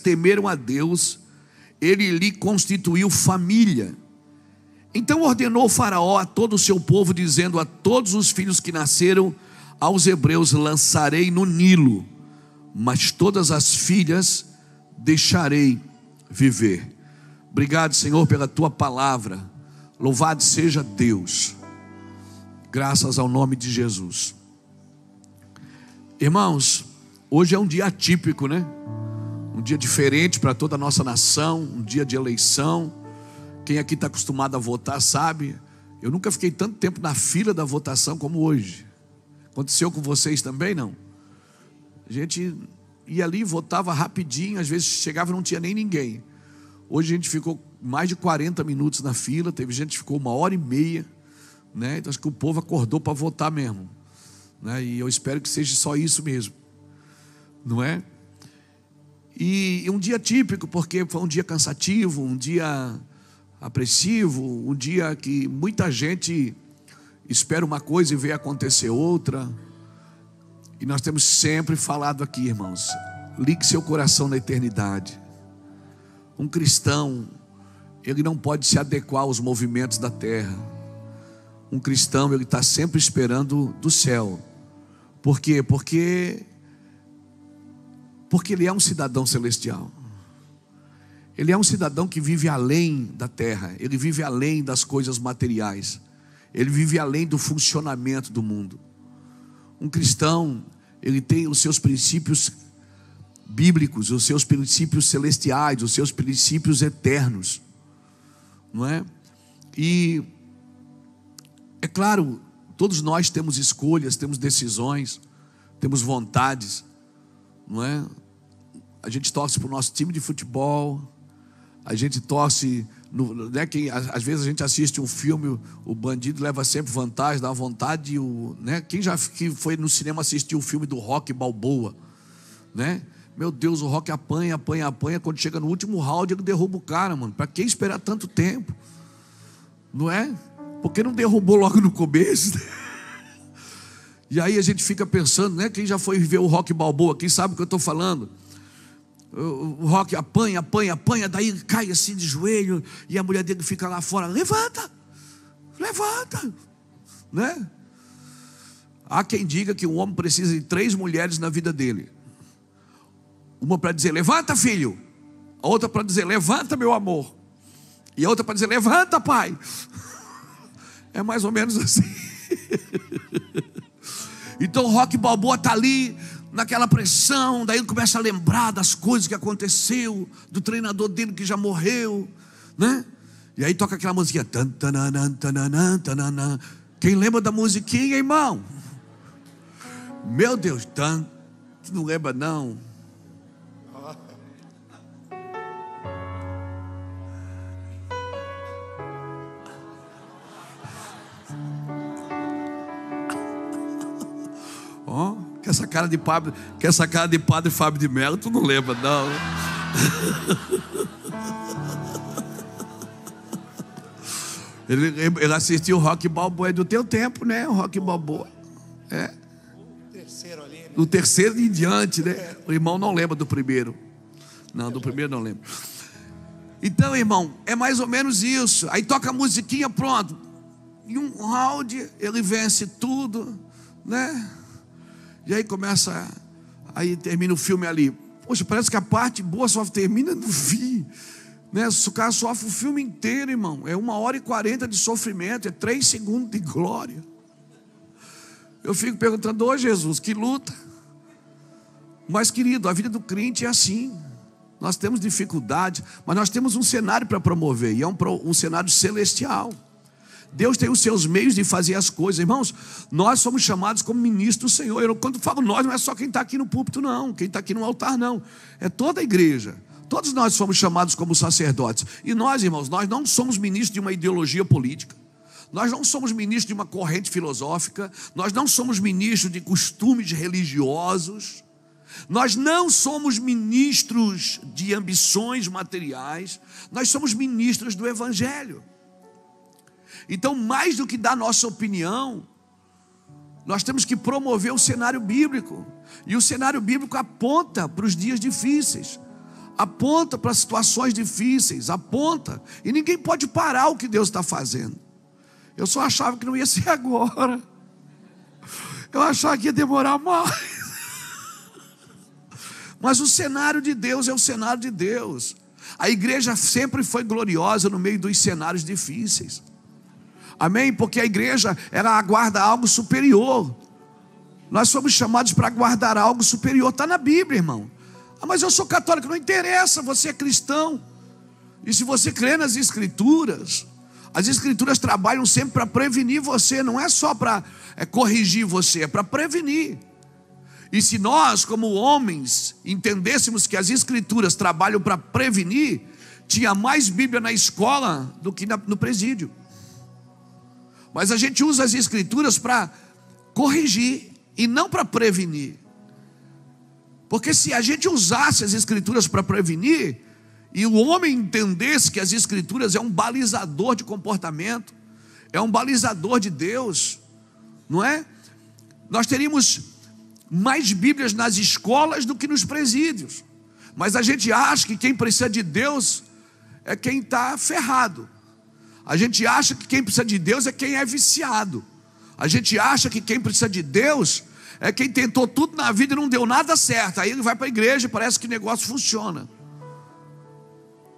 temeram a Deus, ele lhe constituiu família. Então ordenou Faraó a todo o seu povo, dizendo: a todos os filhos que nasceram aos hebreus lançarei no Nilo, mas todas as filhas deixarei viver. Obrigado, Senhor, pela tua palavra. Louvado seja Deus. Graças ao nome de Jesus. Irmãos, hoje é um dia atípico, né? Um dia diferente para toda a nossa nação, um dia de eleição. Quem aqui está acostumado a votar sabe, eu nunca fiquei tanto tempo na fila da votação como hoje. Aconteceu com vocês também, não? A gente ia ali, votava rapidinho, às vezes chegava e não tinha nem ninguém. Hoje a gente ficou mais de 40 minutos na fila, teve gente que ficou 1h30, né? Então acho que o povo acordou para votar mesmo, né? E eu espero que seja só isso mesmo, não é? E um dia típico, porque foi um dia cansativo, um dia apressivo, um dia que muita gente espera uma coisa e vê acontecer outra. E nós temos sempre falado aqui, irmãos, ligue seu coração na eternidade. Um cristão, ele não pode se adequar aos movimentos da terra. Um cristão, ele está sempre esperando do céu. Por quê? Porque ele é um cidadão celestial. Ele é um cidadão que vive além da terra. Ele vive além das coisas materiais. Ele vive além do funcionamento do mundo. Um cristão, ele tem os seus princípios bíblicos, os seus princípios celestiais, os seus princípios eternos, não é? E é claro, todos nós temos escolhas, temos decisões, temos vontades, não é? A gente torce para o nosso time de futebol, a gente torce, né, às vezes a gente assiste um filme, o bandido leva sempre vantagem, dá vontade, né? Quem já foi no cinema assistir o filme do Rocky Balboa, né? Meu Deus, o Rocky apanha, quando chega no último round ele derruba o cara, mano. Para que esperar tanto tempo? Não é? Porque não derrubou logo no começo? E aí a gente fica pensando, né? Quem já foi ver o Rocky Balboa, quem sabe o que eu estou falando? O Rocky apanha, daí cai assim de joelho, e a mulher dele fica lá fora: levanta, né? Há quem diga que um homem precisa de 3 mulheres na vida dele. Uma para dizer: levanta, filho. A outra para dizer: levanta, meu amor. E a outra para dizer: levanta, pai. É mais ou menos assim. Então o Rocky Balboa está ali naquela pressão, daí ele começa a lembrar das coisas que aconteceu, do treinador dele que já morreu, né? E aí toca aquela musiquinha. Quem lembra da musiquinha, irmão? Meu Deus, não lembra não? Que essa cara de padre Fábio de Mello, tu não lembra não? Ele assistiu o Rocky Balboa, é do teu tempo, né? O Rocky Balboa. É. Do terceiro em diante, né? O irmão não lembra do primeiro. Não, do primeiro não lembro. Então, irmão, é mais ou menos isso. Aí toca a musiquinha, pronto. Em um round ele vence tudo, né? E aí aí termina o filme ali. Poxa, parece que a parte boa só termina no fim, né? O cara sofre o filme inteiro, irmão. É 1h40 de sofrimento, é 3 segundos de glória. Eu fico perguntando: ô Jesus, que luta. Mas querido, a vida do crente é assim. Nós temos dificuldade, mas nós temos um cenário para promover, e é um cenário celestial. Deus tem os seus meios de fazer as coisas. Irmãos, nós somos chamados como ministros do Senhor. Quando falo nós, não é só quem está aqui no púlpito não, quem está aqui no altar não, é toda a igreja. Todos nós somos chamados como sacerdotes. E nós, irmãos, nós não somos ministros de uma ideologia política, nós não somos ministros de uma corrente filosófica, nós não somos ministros de costumes religiosos, nós não somos ministros de ambições materiais, nós somos ministros do Evangelho. Então, mais do que dar nossa opinião, nós temos que promover o cenário bíblico. E o cenário bíblico aponta para os dias difíceis, aponta para situações difíceis, aponta, e ninguém pode parar o que Deus está fazendo. Eu só achava que não ia ser agora, eu achava que ia demorar mais, mas o cenário de Deus é o cenário de Deus. A igreja sempre foi gloriosa no meio dos cenários difíceis, amém? Porque a igreja, ela aguarda algo superior. Nós somos chamados para aguardar algo superior, está na Bíblia, irmão. Ah, mas eu sou católico, não interessa, você é cristão. E se você crê nas Escrituras, as Escrituras trabalham sempre para prevenir você, não é só para corrigir você, é para prevenir. E se nós, como homens, entendêssemos que as Escrituras trabalham para prevenir, tinha mais Bíblia na escola do que no presídio. Mas a gente usa as Escrituras para corrigir e não para prevenir. Porque se a gente usasse as Escrituras para prevenir, e o homem entendesse que as Escrituras é um balizador de comportamento, é um balizador de Deus, não é? Nós teríamos mais Bíblias nas escolas do que nos presídios. Mas a gente acha que quem precisa de Deus é quem está ferrado. A gente acha que quem precisa de Deus é quem é viciado. A gente acha que quem precisa de Deus é quem tentou tudo na vida e não deu nada certo. Aí ele vai para a igreja e parece que o negócio funciona.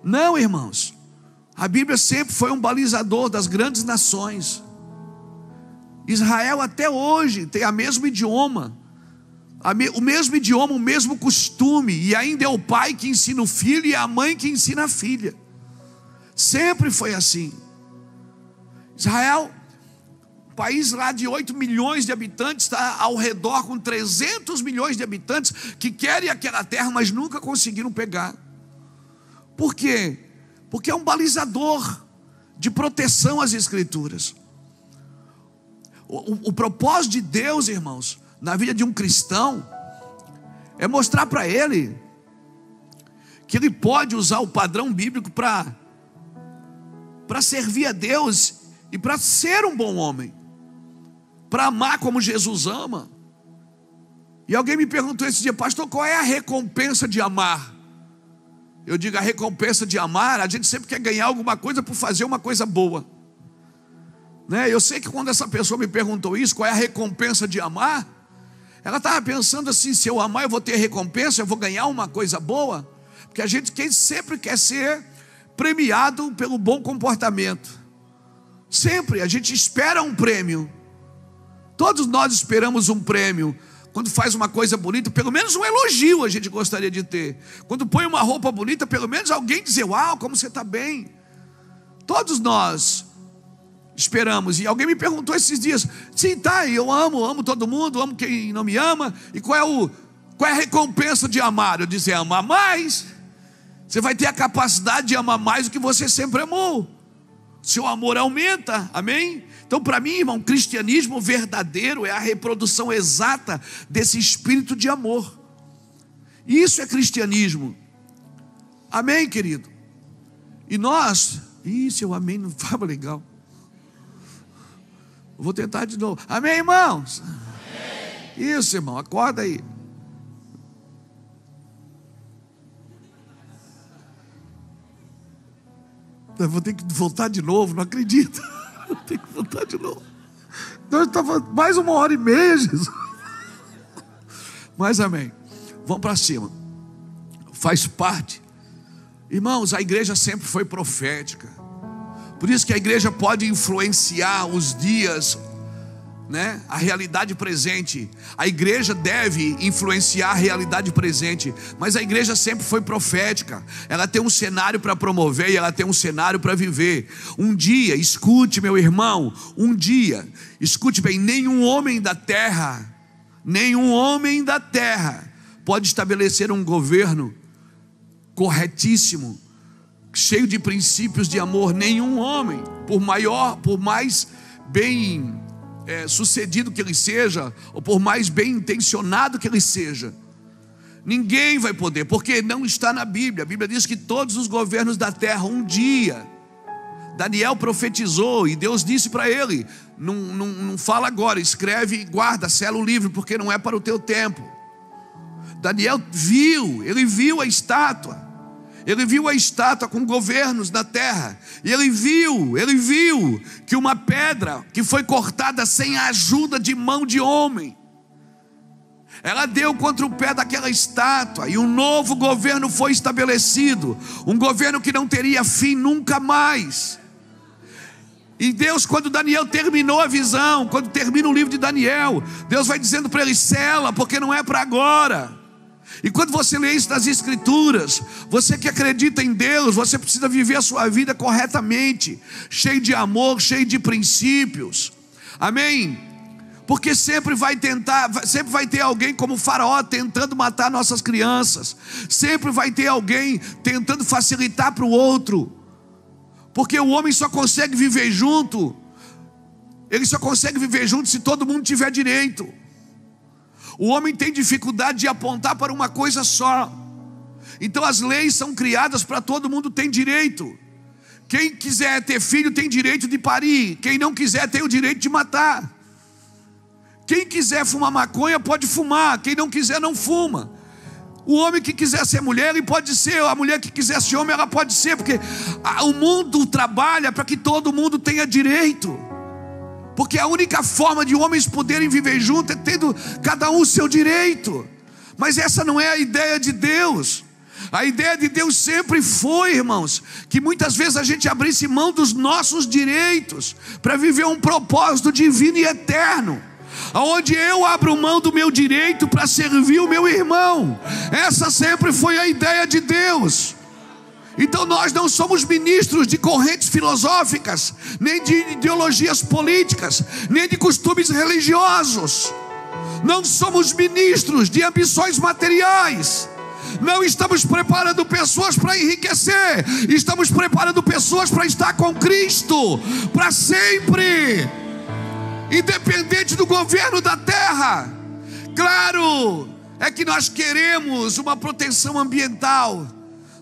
Não, irmãos. A Bíblia sempre foi um balizador das grandes nações. Israel até hoje tem o mesmo idioma, o mesmo costume. E ainda é o pai que ensina o filho e a mãe que ensina a filha. Sempre foi assim. Israel, país lá de 8 milhões de habitantes, está ao redor com 300 milhões de habitantes que querem aquela terra, mas nunca conseguiram pegar. Por quê? Porque é um balizador de proteção às Escrituras. O propósito de Deus, irmãos, na vida de um cristão, é mostrar para ele que ele pode usar o padrão bíblico para servir a Deus e para ser um bom homem, para amar como Jesus ama. E alguém me perguntou esse dia: pastor, qual é a recompensa de amar? Eu digo: a recompensa de amar, a gente sempre quer ganhar alguma coisa por fazer uma coisa boa, né? Eu sei que quando essa pessoa me perguntou isso, qual é a recompensa de amar, ela estava pensando assim: se eu amar eu vou ter recompensa, eu vou ganhar uma coisa boa. Porque a gente sempre quer ser premiado pelo bom comportamento. Sempre a gente espera um prêmio. Todos nós esperamos um prêmio. Quando faz uma coisa bonita, pelo menos um elogio a gente gostaria de ter. Quando põe uma roupa bonita, pelo menos alguém dizer: uau, como você está bem. Todos nós esperamos. E alguém me perguntou esses dias: sim, tá, eu amo todo mundo, amo quem não me ama. E qual é a recompensa de amar? Eu disse: amar mais. Você vai ter a capacidade de amar mais do que você sempre amou. Seu amor aumenta, amém? Então, para mim, irmão, cristianismo verdadeiro é a reprodução exata desse espírito de amor. Isso é cristianismo. Amém, querido? E nós, seu amém não estava legal. Eu vou tentar de novo. Amém, irmãos? Amém. Isso, irmão, acorda aí. Eu vou ter que voltar de novo, não acredito. Eu tenho que voltar de novo. Nós estava mais 1h30, Jesus. Mas amém. Vamos para cima. Faz parte. Irmãos, a igreja sempre foi profética. Por isso que a igreja pode influenciar os dias, né? A realidade presente. A igreja deve influenciar a realidade presente. Mas a igreja sempre foi profética. Ela tem um cenário para promover e ela tem um cenário para viver. Um dia, escute, meu irmão, um dia, escute bem, nenhum homem da terra pode estabelecer um governo corretíssimo, cheio de princípios de amor. Nenhum homem, por mais bem sucedido que ele seja, ou por mais bem intencionado que ele seja, ninguém vai poder, porque não está na Bíblia. A Bíblia diz que todos os governos da terra um dia, Daniel profetizou e Deus disse para ele: não fala agora, escreve e guarda, sela o livro, porque não é para o teu tempo. Daniel viu a estátua, Ele viu a estátua com governos na terra. E ele viu que uma pedra que foi cortada sem a ajuda de mão de homem, ela deu contra o pé daquela estátua, e um novo governo foi estabelecido, um governo que não teria fim nunca mais. E Deus, quando Daniel terminou a visão, quando termina o livro de Daniel, Deus vai dizendo para ele: sela, porque não é para agora. E quando você lê isso nas Escrituras, você que acredita em Deus, você precisa viver a sua vida corretamente, cheio de amor, cheio de princípios. Amém? Porque sempre vai ter alguém como Faraó tentando matar nossas crianças. Sempre vai ter alguém tentando facilitar para o outro. Porque o homem só consegue viver junto. Ele só consegue viver junto se todo mundo tiver direito. O homem tem dificuldade de apontar para uma coisa só. Então as leis são criadas para todo mundo ter direito. Quem quiser ter filho tem direito de parir. Quem não quiser tem o direito de matar. Quem quiser fumar maconha pode fumar. Quem não quiser não fuma. O homem que quiser ser mulher, ele pode ser. A mulher que quiser ser homem, ela pode ser. Porque o mundo trabalha para que todo mundo tenha direito. Porque a única forma de homens poderem viver juntos é tendo cada um o seu direito. Mas essa não é a ideia de Deus. A ideia de Deus sempre foi, irmãos, que muitas vezes a gente abrisse mão dos nossos direitos para viver um propósito divino e eterno, onde eu abro mão do meu direito para servir o meu irmão. Essa sempre foi a ideia de Deus. Então nós não somos ministros de correntes filosóficas, nem de ideologias políticas, nem de costumes religiosos. Não somos ministros de ambições materiais. Não estamos preparando pessoas para enriquecer. Estamos preparando pessoas para estar com Cristo para sempre, independente do governo da terra. Claro, é que nós queremos uma proteção ambiental.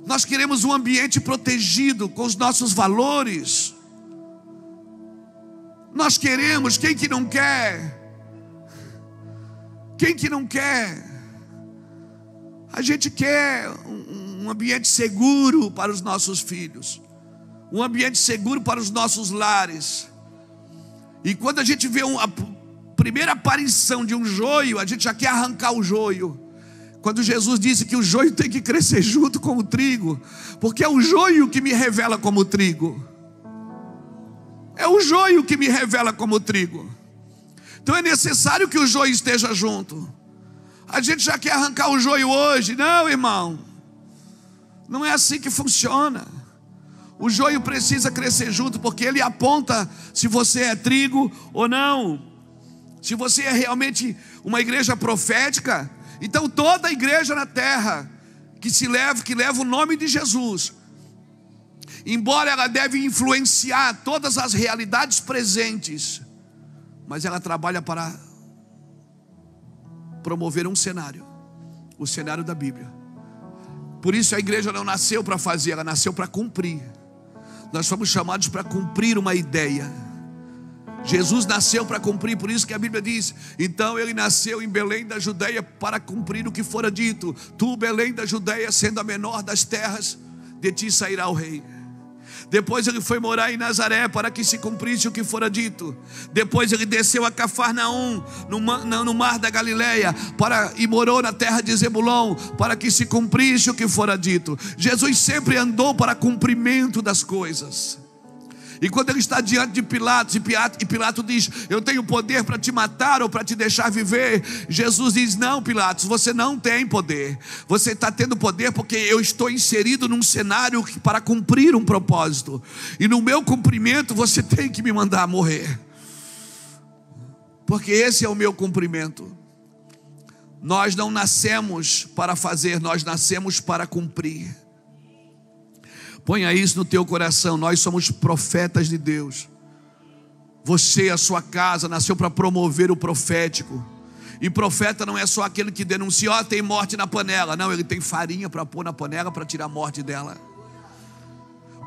Nós queremos um ambiente protegido com os nossos valores. Nós queremos, quem que não quer? Quem que não quer? A gente quer um ambiente seguro para os nossos filhos, um ambiente seguro para os nossos lares. E quando a gente vê a primeira aparição de um joio, a gente já quer arrancar o joio. Quando Jesus disse que o joio tem que crescer junto com o trigo, porque é o joio que me revela como trigo. É o joio que me revela como trigo. Então é necessário que o joio esteja junto. A gente já quer arrancar o joio hoje. Não, irmão, não é assim que funciona. O joio precisa crescer junto, porque ele aponta se você é trigo ou não. Se você é realmente uma igreja profética, então toda a igreja na terra que leva o nome de Jesus, embora ela deve influenciar todas as realidades presentes, mas ela trabalha para promover um cenário, o cenário da Bíblia. Por isso a igreja não nasceu para fazer, ela nasceu para cumprir. Nós fomos chamados para cumprir uma ideia. Jesus nasceu para cumprir, por isso que a Bíblia diz: então ele nasceu em Belém da Judeia para cumprir o que fora dito: tu, Belém da Judeia, sendo a menor das terras, de ti sairá o rei. Depois ele foi morar em Nazaré para que se cumprisse o que fora dito. Depois ele desceu a Cafarnaum, no mar da Galileia, e morou na terra de Zebulon, para que se cumprisse o que fora dito. Jesus sempre andou para cumprimento das coisas. E quando ele está diante de Pilatos, e Pilatos diz: eu tenho poder para te matar ou para te deixar viver, Jesus diz: não, Pilatos, você não tem poder. Você está tendo poder porque eu estou inserido num cenário para cumprir um propósito. E no meu cumprimento você tem que me mandar morrer, porque esse é o meu cumprimento. Nós não nascemos para fazer, nós nascemos para cumprir. Ponha isso no teu coração. Nós somos profetas de Deus. Você, a sua casa, nasceu para promover o profético. E profeta não é só aquele que denuncia: ó, tem morte na panela. Não, ele tem farinha para pôr na panela para tirar a morte dela.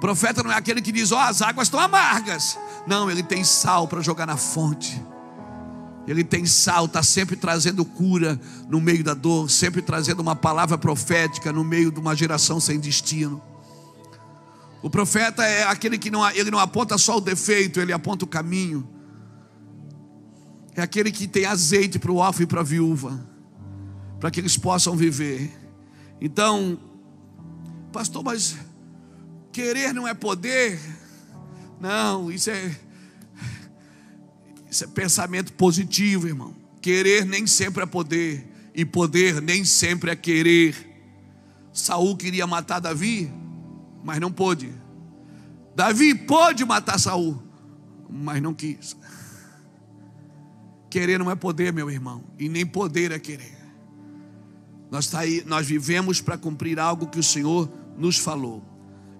Profeta não é aquele que diz: ó, as águas estão amargas. Não, ele tem sal para jogar na fonte. Ele tem sal, está sempre trazendo cura no meio da dor, sempre trazendo uma palavra profética no meio de uma geração sem destino. O profeta é aquele que ele não aponta só o defeito, ele aponta o caminho. É aquele que tem azeite para o órfão e para a viúva, para que eles possam viver. Então, pastor, mas querer não é poder? Não, isso é pensamento positivo, irmão. Querer nem sempre é poder, e poder nem sempre é querer. Saul queria matar Davi, mas não pôde. Davi pôde matar Saul, mas não quis. Querer não é poder, meu irmão, e nem poder é querer. Nós vivemos para cumprir algo que o Senhor nos falou.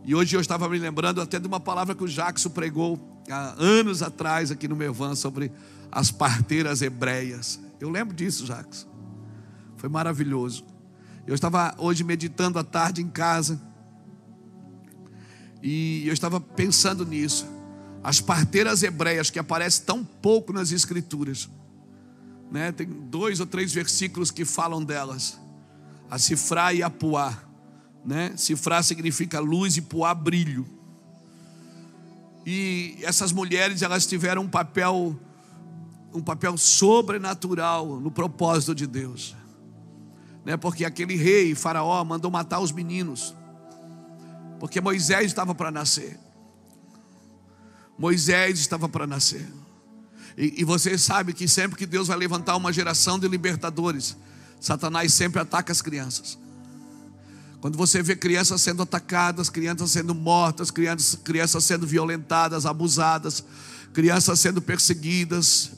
E hoje eu estava me lembrando até de uma palavra que o Jackson pregou há anos atrás aqui no Mevan, sobre as parteiras hebreias. Eu lembro disso, Jackson. Foi maravilhoso. Eu estava hoje meditando à tarde em casa, e eu estava pensando nisso. As parteiras hebreias, que aparecem tão pouco nas Escrituras, né? Tem 2 ou 3 versículos que falam delas. A Sifrá e a Puá, né? Sifrá significa luz e Puá brilho. E essas mulheres, elas tiveram um papel sobrenatural no propósito de Deus, né? Porque aquele rei, Faraó, mandou matar os meninos, porque Moisés estava para nascer. Moisés estava para nascer. E você sabe que sempre que Deus vai levantar uma geração de libertadores, Satanás sempre ataca as crianças. Quando você vê crianças sendo atacadas, crianças sendo mortas, crianças sendo violentadas, abusadas, crianças sendo perseguidas,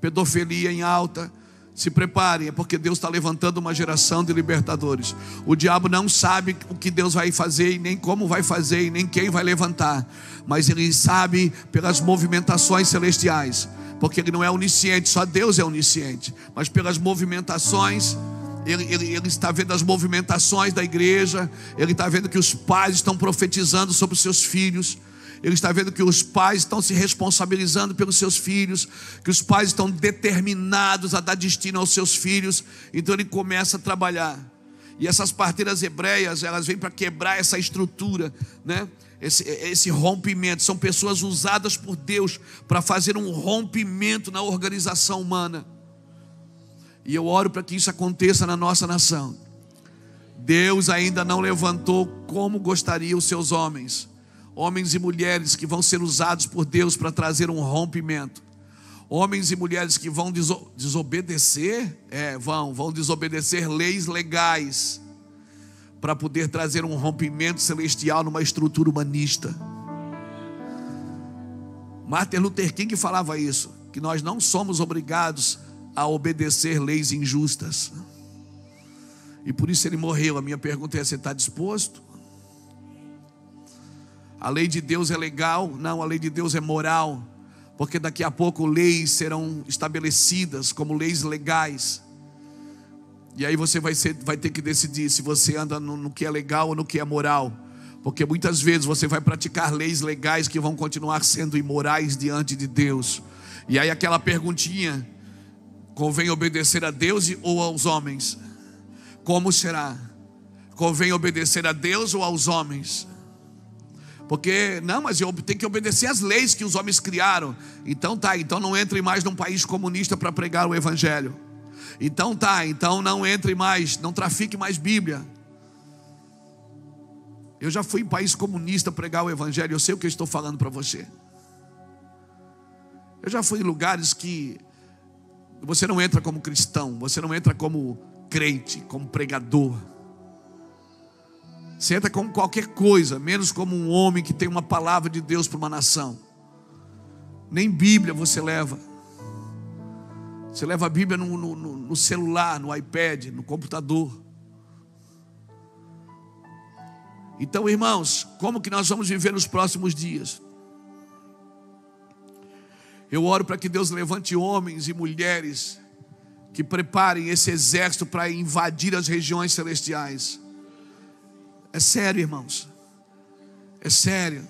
pedofilia em alta, se preparem, é porque Deus está levantando uma geração de libertadores. O diabo não sabe o que Deus vai fazer, e nem como vai fazer, e nem quem vai levantar, mas ele sabe pelas movimentações celestiais, porque ele não é onisciente, só Deus é onisciente, mas pelas movimentações. Ele está vendo as movimentações da igreja. Ele está vendo que os pais estão profetizando sobre os seus filhos. Ele está vendo que os pais estão se responsabilizando pelos seus filhos, que os pais estão determinados a dar destino aos seus filhos. Então ele começa a trabalhar. E essas parteiras hebreias, elas vêm para quebrar essa estrutura, né? Esse rompimento. São pessoas usadas por Deus para fazer um rompimento na organização humana. E eu oro para que isso aconteça na nossa nação. Deus ainda não levantou como gostaria os seus homens e mulheres que vão ser usados por Deus para trazer um rompimento. Homens e mulheres que vão desobedecer, vão desobedecer leis legais para poder trazer um rompimento celestial numa estrutura humanista. Martin Luther King falava isso, que nós não somos obrigados a obedecer leis injustas, e por isso ele morreu. A minha pergunta é: você está disposto? A lei de Deus é legal? Não, a lei de Deus é moral, porque daqui a pouco leis serão estabelecidas como leis legais, e aí você vai ter que decidir se você anda no que é legal ou no que é moral, porque muitas vezes você vai praticar leis legais que vão continuar sendo imorais diante de Deus. E aí aquela perguntinha: convém obedecer a Deus ou aos homens? Como será? Convém obedecer a Deus ou aos homens? Porque, não, mas eu tenho que obedecer às leis que os homens criaram. Então não entre mais num país comunista para pregar o evangelho. Então não entre mais, não trafique mais Bíblia. Eu já fui em país comunista pregar o evangelho, eu sei o que eu estou falando para você. Eu já fui em lugares que você não entra como cristão, você não entra como crente, como pregador. Você entra como qualquer coisa, menos como um homem que tem uma palavra de Deus para uma nação. Nem Bíblia você leva. Você leva a Bíblia no celular, no iPad, no computador. Então, irmãos, como que nós vamos viver nos próximos dias? Eu oro para que Deus levante homens e mulheres que preparem esse exército para invadir as regiões celestiais. É sério, irmãos. É sério.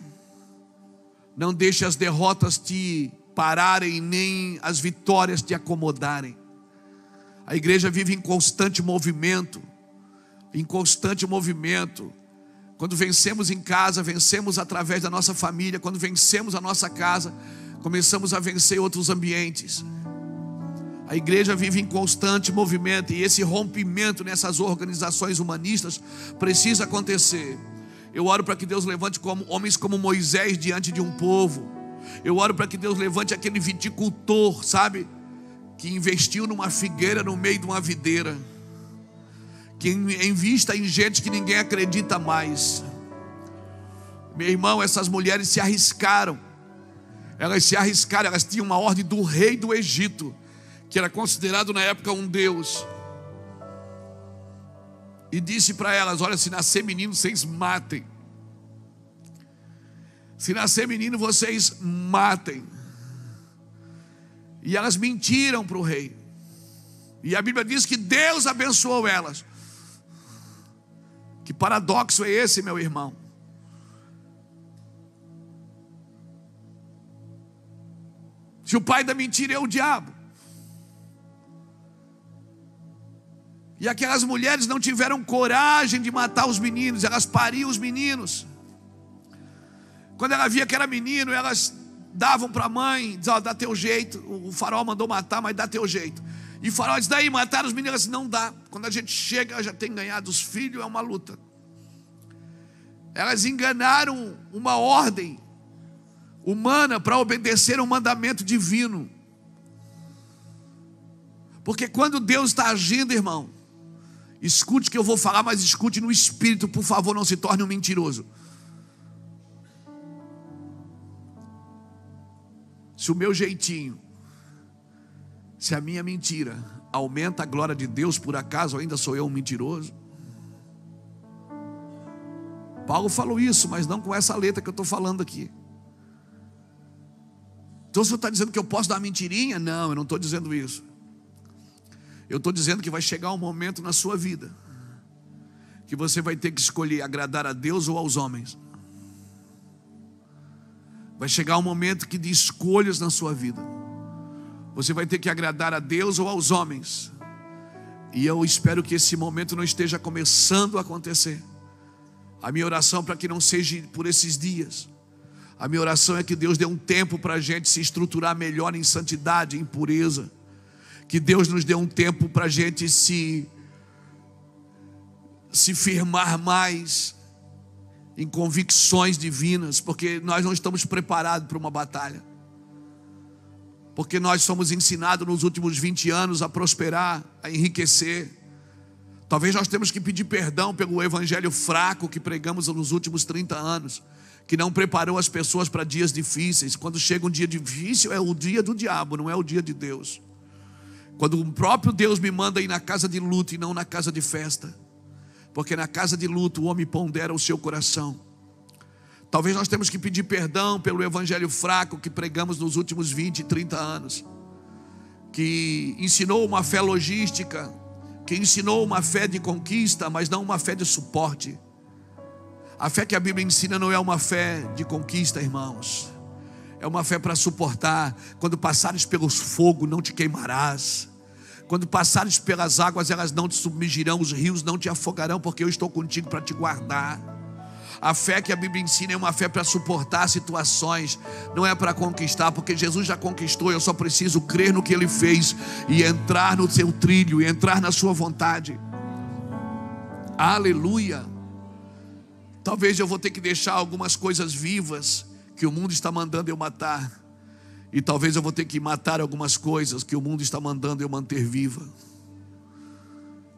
Não deixe as derrotas te pararem, nem as vitórias te acomodarem. A igreja vive em constante movimento. Em constante movimento. Quando vencemos em casa, vencemos através da nossa família. Quando vencemos a nossa casa, começamos a vencer outros ambientes. A igreja vive em constante movimento. E esse rompimento nessas organizações humanistas precisa acontecer. Eu oro para que Deus levante homens como Moisés diante de um povo. Eu oro para que Deus levante aquele viticultor, sabe? Que investiu numa figueira no meio de uma videira. Que invista em gente que ninguém acredita mais. Meu irmão, essas mulheres se arriscaram. Elas se arriscaram, elas tinham uma ordem do rei do Egito, que era considerado na época um deus. E disse para elas: olha, se nascer menino, vocês matem. Se nascer menino, vocês matem. E elas mentiram para o rei. E a Bíblia diz que Deus abençoou elas. Que paradoxo é esse, meu irmão? Se o pai da mentira é o diabo. E aquelas mulheres não tiveram coragem de matar os meninos, elas pariam os meninos. Quando ela via que era menino, elas davam para a mãe, diziam: oh, dá teu jeito. O faraó mandou matar, mas dá teu jeito. E o faraó diz: daí mataram os meninos. Ela disse: não dá. Quando a gente chega, já tem ganhado os filhos, é uma luta. Elas enganaram uma ordem humana para obedecer um mandamento divino. Porque quando Deus está agindo, irmão, escute o que eu vou falar, mas escute no espírito, por favor, não se torne um mentiroso. Se o meu jeitinho, se a minha mentira aumenta a glória de Deus, por acaso ainda sou eu um mentiroso? Paulo falou isso, mas não com essa letra que eu estou falando aqui. Então o senhor está dizendo que eu posso dar uma mentirinha? Não, eu não estou dizendo isso. Eu estou dizendo que vai chegar um momento na sua vida que você vai ter que escolher agradar a Deus ou aos homens. Vai chegar um momento que de escolhas na sua vida. Você vai ter que agradar a Deus ou aos homens. E eu espero que esse momento não esteja começando a acontecer. A minha oração para que não seja por esses dias. A minha oração é que Deus dê um tempo para a gente se estruturar melhor em santidade, em pureza. Que Deus nos dê um tempo para a gente se firmar mais em convicções divinas, porque nós não estamos preparados para uma batalha. Porque nós somos ensinados nos últimos 20 anos a prosperar, a enriquecer. Talvez nós temos que pedir perdão pelo evangelho fraco que pregamos nos últimos 30 anos, que não preparou as pessoas para dias difíceis. Quando chega um dia difícil, é o dia do diabo, não é o dia de Deus. Quando o próprio Deus me manda ir na casa de luto e não na casa de festa, porque na casa de luto o homem pondera o seu coração. Talvez nós temos que pedir perdão pelo evangelho fraco que pregamos nos últimos 20, 30 anos, que ensinou uma fé logística, que ensinou uma fé de conquista, mas não uma fé de suporte. A fé que a Bíblia ensina não é uma fé de conquista, irmãos. É uma fé para suportar. Quando passares pelos fogos, não te queimarás. Quando passares pelas águas, elas não te submergirão, os rios não te afogarão, porque eu estou contigo para te guardar. A fé que a Bíblia ensina é uma fé para suportar situações, não é para conquistar, porque Jesus já conquistou. Eu só preciso crer no que Ele fez e entrar no seu trilho, e entrar na sua vontade. Aleluia. Talvez eu vou ter que deixar algumas coisas vivas que o mundo está mandando eu matar, e talvez eu vou ter que matar algumas coisas que o mundo está mandando eu manter viva.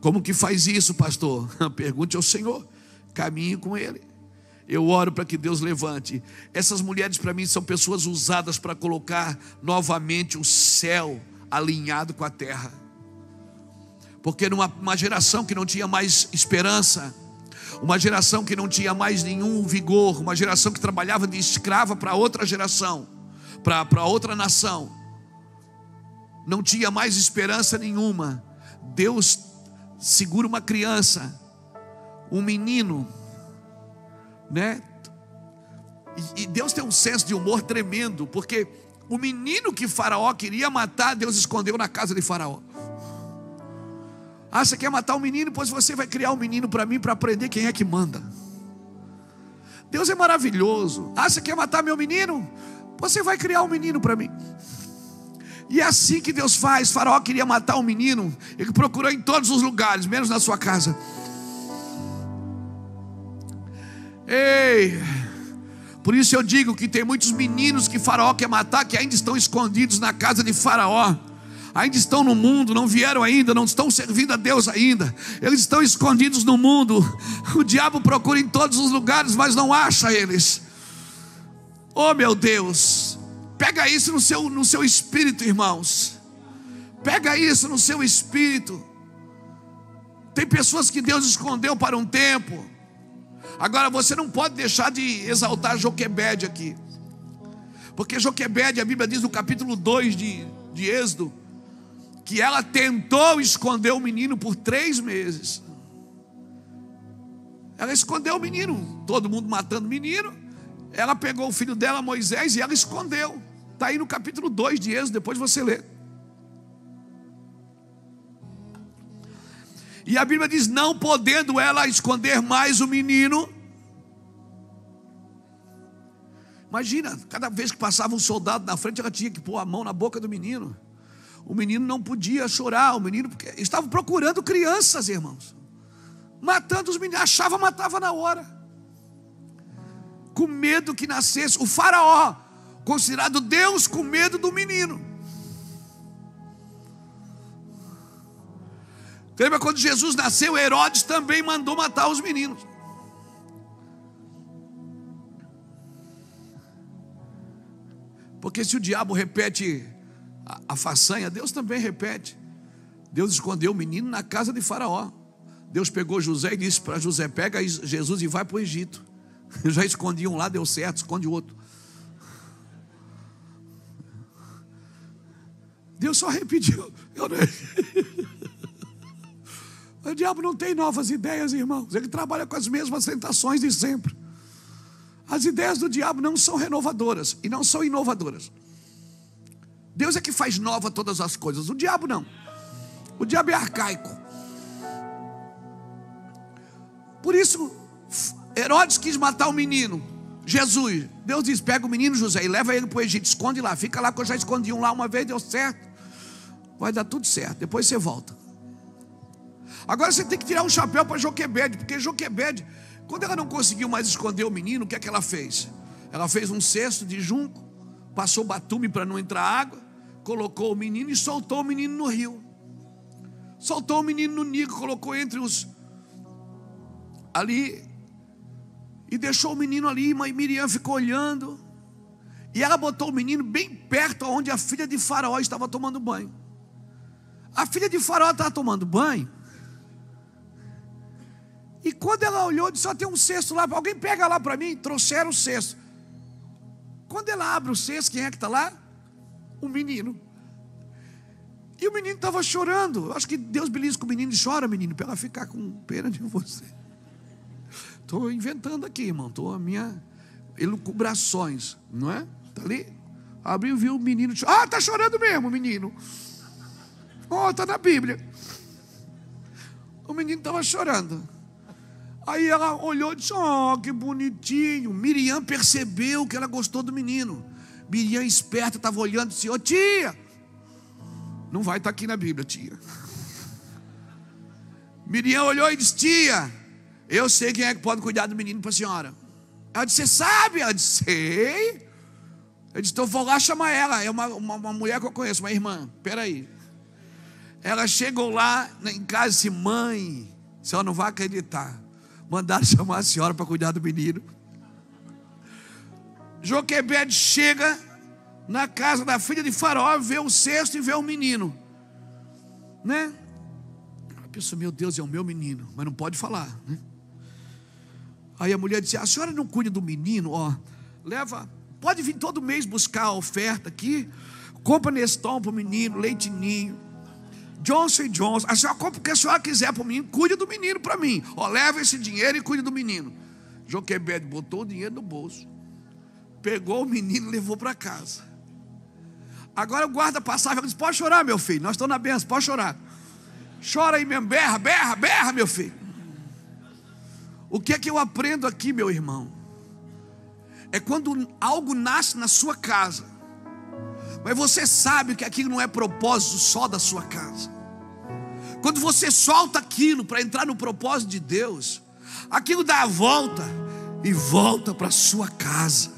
Como que faz isso, pastor? Pergunte ao Senhor, caminhe com Ele. Eu oro para que Deus levante. Essas mulheres para mim são pessoas usadas para colocar novamente o céu alinhado com a terra. Porque numa geração que não tinha mais esperança, uma geração que não tinha mais nenhum vigor, uma geração que trabalhava de escrava para outra geração, para outra nação, não tinha mais esperança nenhuma. Deus segura uma criança, um menino, né? E Deus tem um senso de humor tremendo, porque O menino que Faraó queria matar, Deus escondeu na casa de Faraó. Ah, você quer matar o menino? Pois você vai criar um menino para mim, para aprender quem é que manda. Deus é maravilhoso. Ah, você quer matar meu menino? Você vai criar um menino para mim. E é assim que Deus faz. Faraó queria matar um menino, ele procurou em todos os lugares, menos na sua casa. Ei, por isso eu digo que tem muitos meninos que Faraó quer matar, que ainda estão escondidos na casa de Faraó. Ainda estão no mundo, não vieram ainda, não estão servindo a Deus ainda. Eles estão escondidos no mundo. O diabo procura em todos os lugares, mas não acha eles. Oh meu Deus, pega isso no seu espírito, irmãos. Pega isso no seu espírito. Tem pessoas que Deus escondeu para um tempo. Agora você não pode deixar de exaltar Joquebede aqui, porque Joquebede, a Bíblia diz no capítulo 2 de Êxodo, que ela tentou esconder o menino por 3 meses. Ela escondeu o menino, todo mundo matando o menino. Ela pegou o filho dela, Moisés, e ela escondeu. Está aí no capítulo 2 de Êxodo, depois você lê. E a Bíblia diz, não podendo ela esconder mais o menino. Imagina, cada vez que passava um soldado na frente, ela tinha que pôr a mão na boca do menino. O menino não podia chorar, o menino, porque estavam procurando crianças, irmãos, matando os meninos, achava, matava na hora, com medo que nascesse. O Faraó, considerado Deus, com medo do menino. Lembra quando Jesus nasceu, Herodes também mandou matar os meninos. Porque se o diabo repete a façanha, Deus também repete. Deus escondeu o menino na casa de Faraó. Deus pegou José e disse para José, pega Jesus e vai para o Egito. Já escondi um lá, deu certo, esconde o outro. Deus só repetiu. O diabo não tem novas ideias, irmãos. Ele trabalha com as mesmas tentações de sempre. As ideias do diabo não são renovadoras e não são inovadoras. Deus é que faz nova todas as coisas. O diabo não. O diabo é arcaico. Por isso Herodes quis matar o menino Jesus. Deus diz, pega o menino José e leva ele para o Egito, esconde lá, fica lá, que eu já escondi um lá uma vez, deu certo, vai dar tudo certo, depois você volta. Agora você tem que tirar um chapéu para Joquebede, porque Joquebede, quando ela não conseguiu mais esconder o menino, o que é que ela fez? Ela fez um cesto de junco, passou batume para não entrar água, colocou o menino e soltou o menino no rio. Soltou o menino no Nilo, colocou entre os ali e deixou o menino ali. E Miriam ficou olhando, e ela botou o menino bem perto onde a filha de Faraó estava tomando banho. A filha de Faraó estava tomando banho, e quando ela olhou, disse, só tem um cesto lá, alguém pega lá para mim. Trouxeram o cesto. Quando ela abre o cesto, quem é que está lá? O menino. E o menino estava chorando. Eu acho que Deus belisca com o menino e chora, menino, para ela ficar com pena de você. Estou inventando aqui, irmão. Estou a minha elucubrações, não é? Está ali? Abriu, viu o menino. Ah, está chorando mesmo, menino. Oh, está na Bíblia. O menino estava chorando. Aí ela olhou e disse, oh, que bonitinho. Miriam percebeu que ela gostou do menino. Miriam esperta, estava olhando e disse, ô tia, não vai estar aqui na Bíblia, tia. Miriam olhou e disse, tia, eu sei quem é que pode cuidar do menino para a senhora. Ela disse, você sabe? Ela disse, sei. Eu disse, então vou lá chamar ela. É uma mulher que eu conheço, uma irmã. Peraí. Ela chegou lá em casa e disse, mãe, a senhora não vai acreditar, mandaram chamar a senhora para cuidar do menino. Joquebede chega na casa da filha de Faraó, vê o cesto e vê o menino, né? A pessoa, meu Deus, é o meu menino, mas não pode falar, né? Aí a mulher disse, a senhora não cuida do menino? Ó, leva, pode vir todo mês buscar a oferta aqui, compra Neston para o menino, Leite Ninho, Johnson & Johnson, a senhora compra o que a senhora quiser para o menino, cuida do menino para mim. Ó, leva esse dinheiro e cuida do menino. Joquebede botou o dinheiro no bolso, pegou o menino e levou para casa. Agora o guarda passava e disse: pode chorar, meu filho, nós estamos na bênção, pode chorar. Chora aí mesmo, berra, berra, berra, meu filho. O que é que eu aprendo aqui, meu irmão? É quando algo nasce na sua casa, mas você sabe que aquilo não é propósito só da sua casa. Quando você solta aquilo para entrar no propósito de Deus, aquilo dá a volta e volta para a sua casa.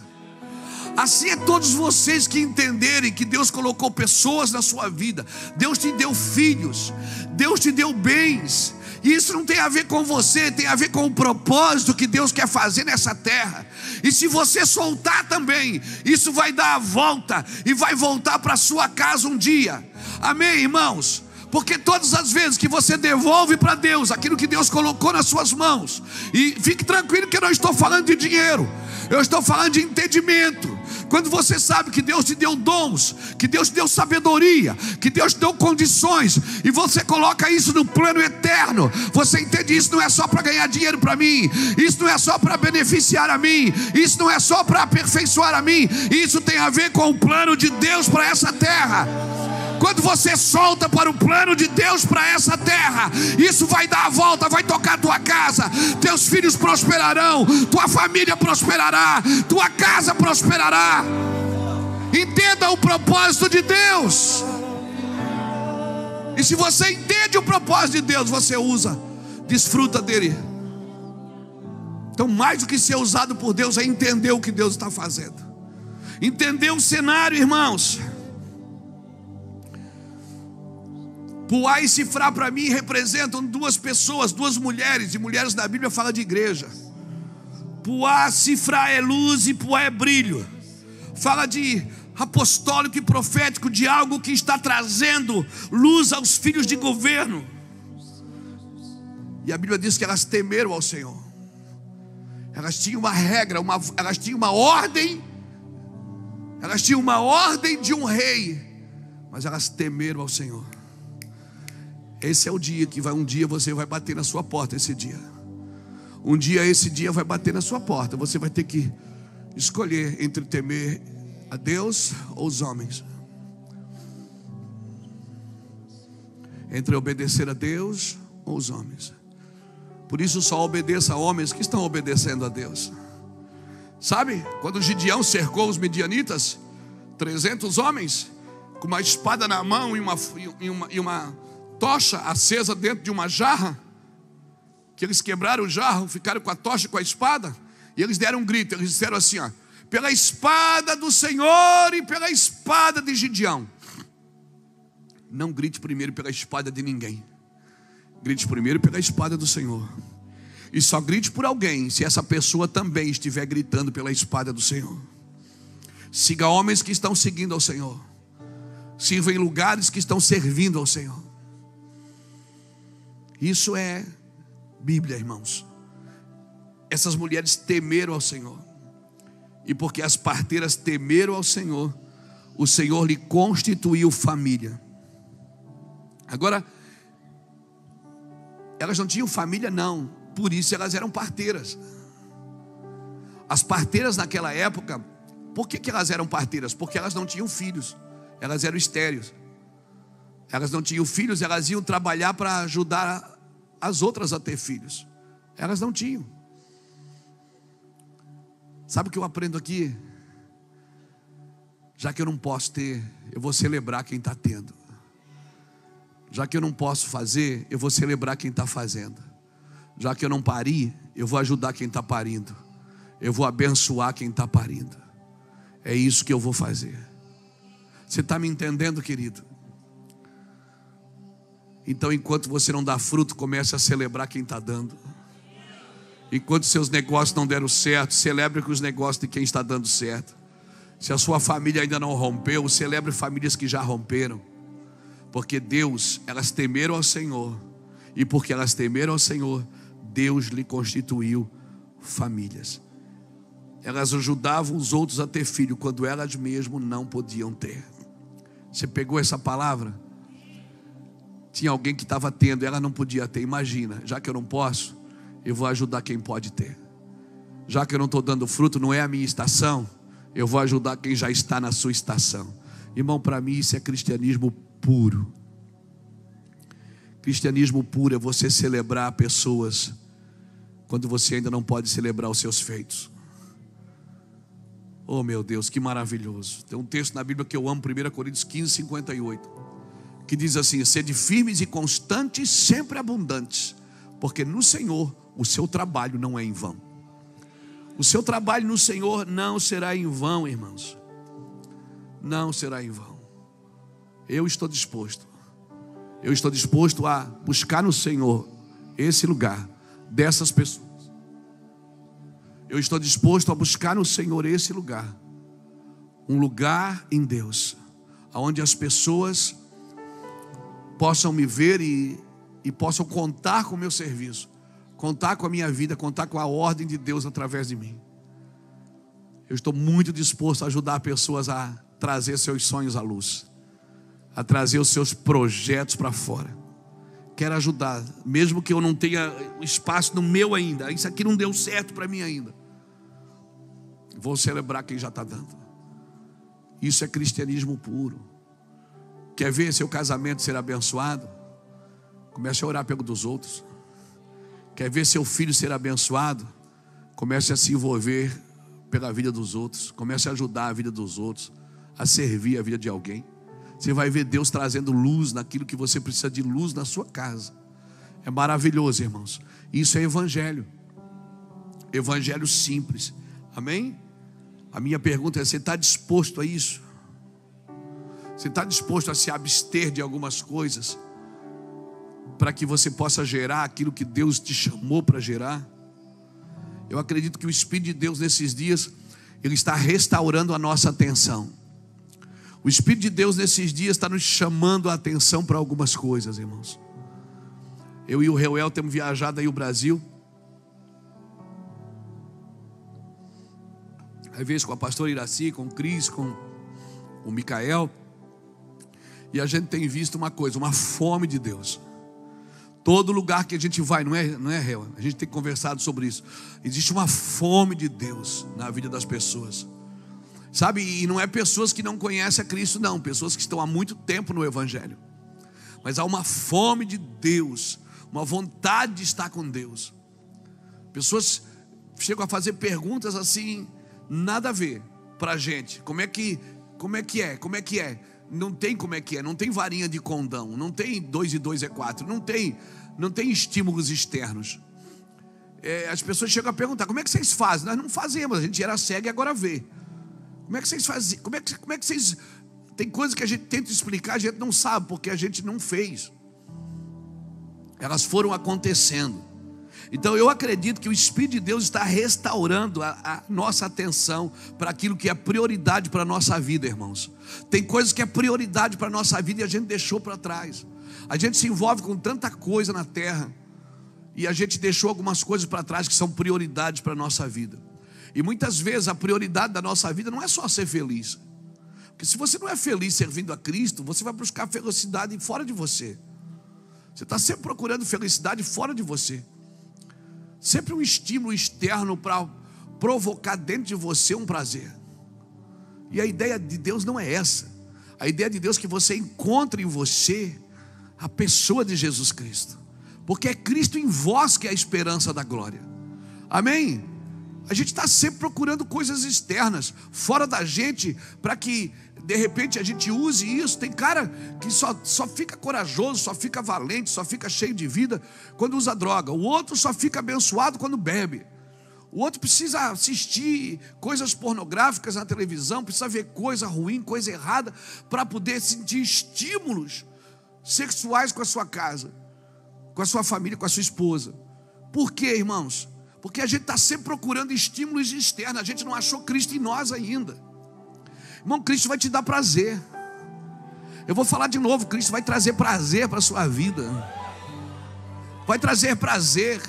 Assim é todos vocês que entenderem que Deus colocou pessoas na sua vida, Deus te deu filhos, Deus te deu bens, e isso não tem a ver com você, tem a ver com o propósito que Deus quer fazer nessa terra. E se você soltar também, isso vai dar a volta e vai voltar para a sua casa um dia. Amém, irmãos? Porque todas as vezes que você devolve para Deus aquilo que Deus colocou nas suas mãos, e fique tranquilo que eu não estou falando de dinheiro, eu estou falando de entendimento. Quando você sabe que Deus te deu dons, que Deus te deu sabedoria, que Deus te deu condições, e você coloca isso no plano eterno, você entende, isso não é só para ganhar dinheiro para mim, isso não é só para beneficiar a mim, isso não é só para aperfeiçoar a mim, isso tem a ver com o plano de Deus para essa terra. Quando você solta para o plano de Deus para essa terra, isso vai dar a volta, vai tocar a tua casa, teus filhos prosperarão, tua família prosperará, tua casa prosperará. Entenda o propósito de Deus. E se você entende o propósito de Deus, você usa, desfruta dele. Então, mais do que ser usado por Deus, é entender o que Deus está fazendo, entender o cenário, irmãos. Puá e Sifrá para mim representam duas pessoas, duas mulheres, e mulheres na Bíblia fala de igreja. Puá, Sifrá é luz e Puá é brilho. Fala de apostólico e profético, de algo que está trazendo luz aos filhos de governo. E a Bíblia diz que elas temeram ao Senhor. Elas tinham uma regra, elas tinham uma ordem. Elas tinham uma ordem de um rei, mas elas temeram ao Senhor. Esse é o dia que um dia você vai bater na sua porta. Esse dia esse dia vai bater na sua porta. Você vai ter que escolher entre temer a Deus ou os homens, entre obedecer a Deus ou os homens. Por isso só obedeça a homens que estão obedecendo a Deus. Sabe, quando Gideão cercou os midianitas, 300 homens com uma espada na mão e uma tocha acesa dentro de uma jarra, que eles quebraram o jarro, ficaram com a tocha e com a espada, e eles deram um grito, eles disseram assim: ó, pela espada do Senhor e pela espada de Gideão. Não grite primeiro pela espada de ninguém, grite primeiro pela espada do Senhor. E só grite por alguém se essa pessoa também estiver gritando pela espada do Senhor. Siga homens que estão seguindo ao Senhor, sirva em lugares que estão servindo ao Senhor. Isso é Bíblia, irmãos. Essas mulheres temeram ao Senhor, e porque as parteiras temeram ao Senhor, o Senhor lhe constituiu família. Agora, elas não tinham família não, por isso elas eram parteiras. As parteiras naquela época, por que elas eram parteiras? Porque elas não tinham filhos, elas eram estéreis. Elas não tinham filhos, elas iam trabalhar para ajudar as outras a ter filhos. Elas não tinham. Sabe o que eu aprendo aqui? Já que eu não posso ter, eu vou celebrar quem está tendo. Já que eu não posso fazer, eu vou celebrar quem está fazendo. Já que eu não pari, eu vou ajudar quem está parindo. Eu vou abençoar quem está parindo. É isso que eu vou fazer. Você está me entendendo, querido? Então, enquanto você não dá fruto, comece a celebrar quem está dando. Enquanto seus negócios não deram certo, celebre com os negócios de quem está dando certo. Se a sua família ainda não rompeu, celebre famílias que já romperam. Porque Deus, elas temeram ao Senhor, e porque elas temeram ao Senhor, Deus lhe constituiu famílias. Elas ajudavam os outros a ter filho quando elas mesmas não podiam ter. Você pegou essa palavra? Tinha alguém que estava tendo, ela não podia ter. Imagina, já que eu não posso, eu vou ajudar quem pode ter. Já que eu não estou dando fruto, não é a minha estação, eu vou ajudar quem já está na sua estação. Irmão, para mim isso é cristianismo puro. Cristianismo puro é você celebrar pessoas quando você ainda não pode celebrar os seus feitos. Oh meu Deus, que maravilhoso. Tem um texto na Bíblia que eu amo, 1 Coríntios 15, 58, que diz assim: sede firmes e constantes, sempre abundantes, porque no Senhor o seu trabalho não é em vão. O seu trabalho no Senhor não será em vão, irmãos. Não será em vão. Eu estou disposto a buscar no Senhor esse lugar dessas pessoas. Eu estou disposto a buscar no Senhor esse lugar, um lugar em Deus, onde as pessoas possam me ver e possam contar com o meu serviço, contar com a minha vida, contar com a ordem de Deus através de mim. Eu estou muito disposto a ajudar pessoas a trazer seus sonhos à luz, a trazer os seus projetos para fora. Quero ajudar, mesmo que eu não tenha espaço no meu ainda. Isso aqui não deu certo para mim ainda. Vou celebrar quem já está dando. Isso é cristianismo puro. Quer ver seu casamento ser abençoado? Comece a orar pelo dos outros. Quer ver seu filho ser abençoado? Comece a se envolver pela vida dos outros. Comece a ajudar a vida dos outros, a servir a vida de alguém. Você vai ver Deus trazendo luz naquilo que você precisa de luz na sua casa. É maravilhoso, irmãos. Isso é evangelho. Evangelho simples. Amém? A minha pergunta é: você está disposto a isso? Você está disposto a se abster de algumas coisas para que você possa gerar aquilo que Deus te chamou para gerar? Eu acredito que o Espírito de Deus nesses dias, Ele está restaurando a nossa atenção. O Espírito de Deus nesses dias está nos chamando a atenção para algumas coisas, irmãos. Eu e o Reuel temos viajado aí o Brasil. Às vezes com a pastora Iraci, com o Cris, com o Micael. E a gente tem visto uma coisa, uma fome de Deus. Todo lugar que a gente vai, não é, Reuel? A gente tem conversado sobre isso. Existe uma fome de Deus na vida das pessoas. Sabe, e não é pessoas que não conhecem a Cristo, não. Pessoas que estão há muito tempo no Evangelho. Mas há uma fome de Deus, uma vontade de estar com Deus. Pessoas chegam a fazer perguntas assim, nada a ver para a gente. Como é que é? Não tem como é que é, não tem varinha de condão, não tem 2 e 2 é 4, não tem estímulos externos. As pessoas chegam a perguntar: como é que vocês fazem? Nós não fazemos, a gente era cego e agora vê. Como é que vocês fazem? Como é que vocês... Tem coisas que a gente tenta explicar, a gente não sabe, porque a gente não fez. Elas foram acontecendo. Então eu acredito que o Espírito de Deus está restaurando a nossa atenção para aquilo que é prioridade para a nossa vida, irmãos. Tem coisas que é prioridade para a nossa vida e a gente deixou para trás. A gente se envolve com tanta coisa na terra e a gente deixou algumas coisas para trás que são prioridades para a nossa vida. E muitas vezes a prioridade da nossa vida não é só ser feliz. Porque se você não é feliz servindo a Cristo, você vai buscar felicidade fora de você. Você está sempre procurando felicidade fora de você. Sempre um estímulo externo para provocar dentro de você um prazer. E a ideia de Deus não é essa. A ideia de Deus é que você encontre em você a pessoa de Jesus Cristo. Porque é Cristo em vós que é a esperança da glória. Amém? A gente está sempre procurando coisas externas, fora da gente, para que de repente a gente use isso. Tem cara que só fica corajoso, só fica valente, só fica cheio de vida quando usa droga. O outro só fica abençoado quando bebe. O outro precisa assistir coisas pornográficas na televisão, precisa ver coisa ruim, coisa errada, para poder sentir estímulos sexuais com a sua casa, com a sua família, com a sua esposa. Por quê, irmãos? Porque a gente está sempre procurando estímulos externos. A gente não achou Cristo em nós ainda. Irmão, Cristo vai te dar prazer. Eu vou falar de novo: Cristo vai trazer prazer para a sua vida. Vai trazer prazer.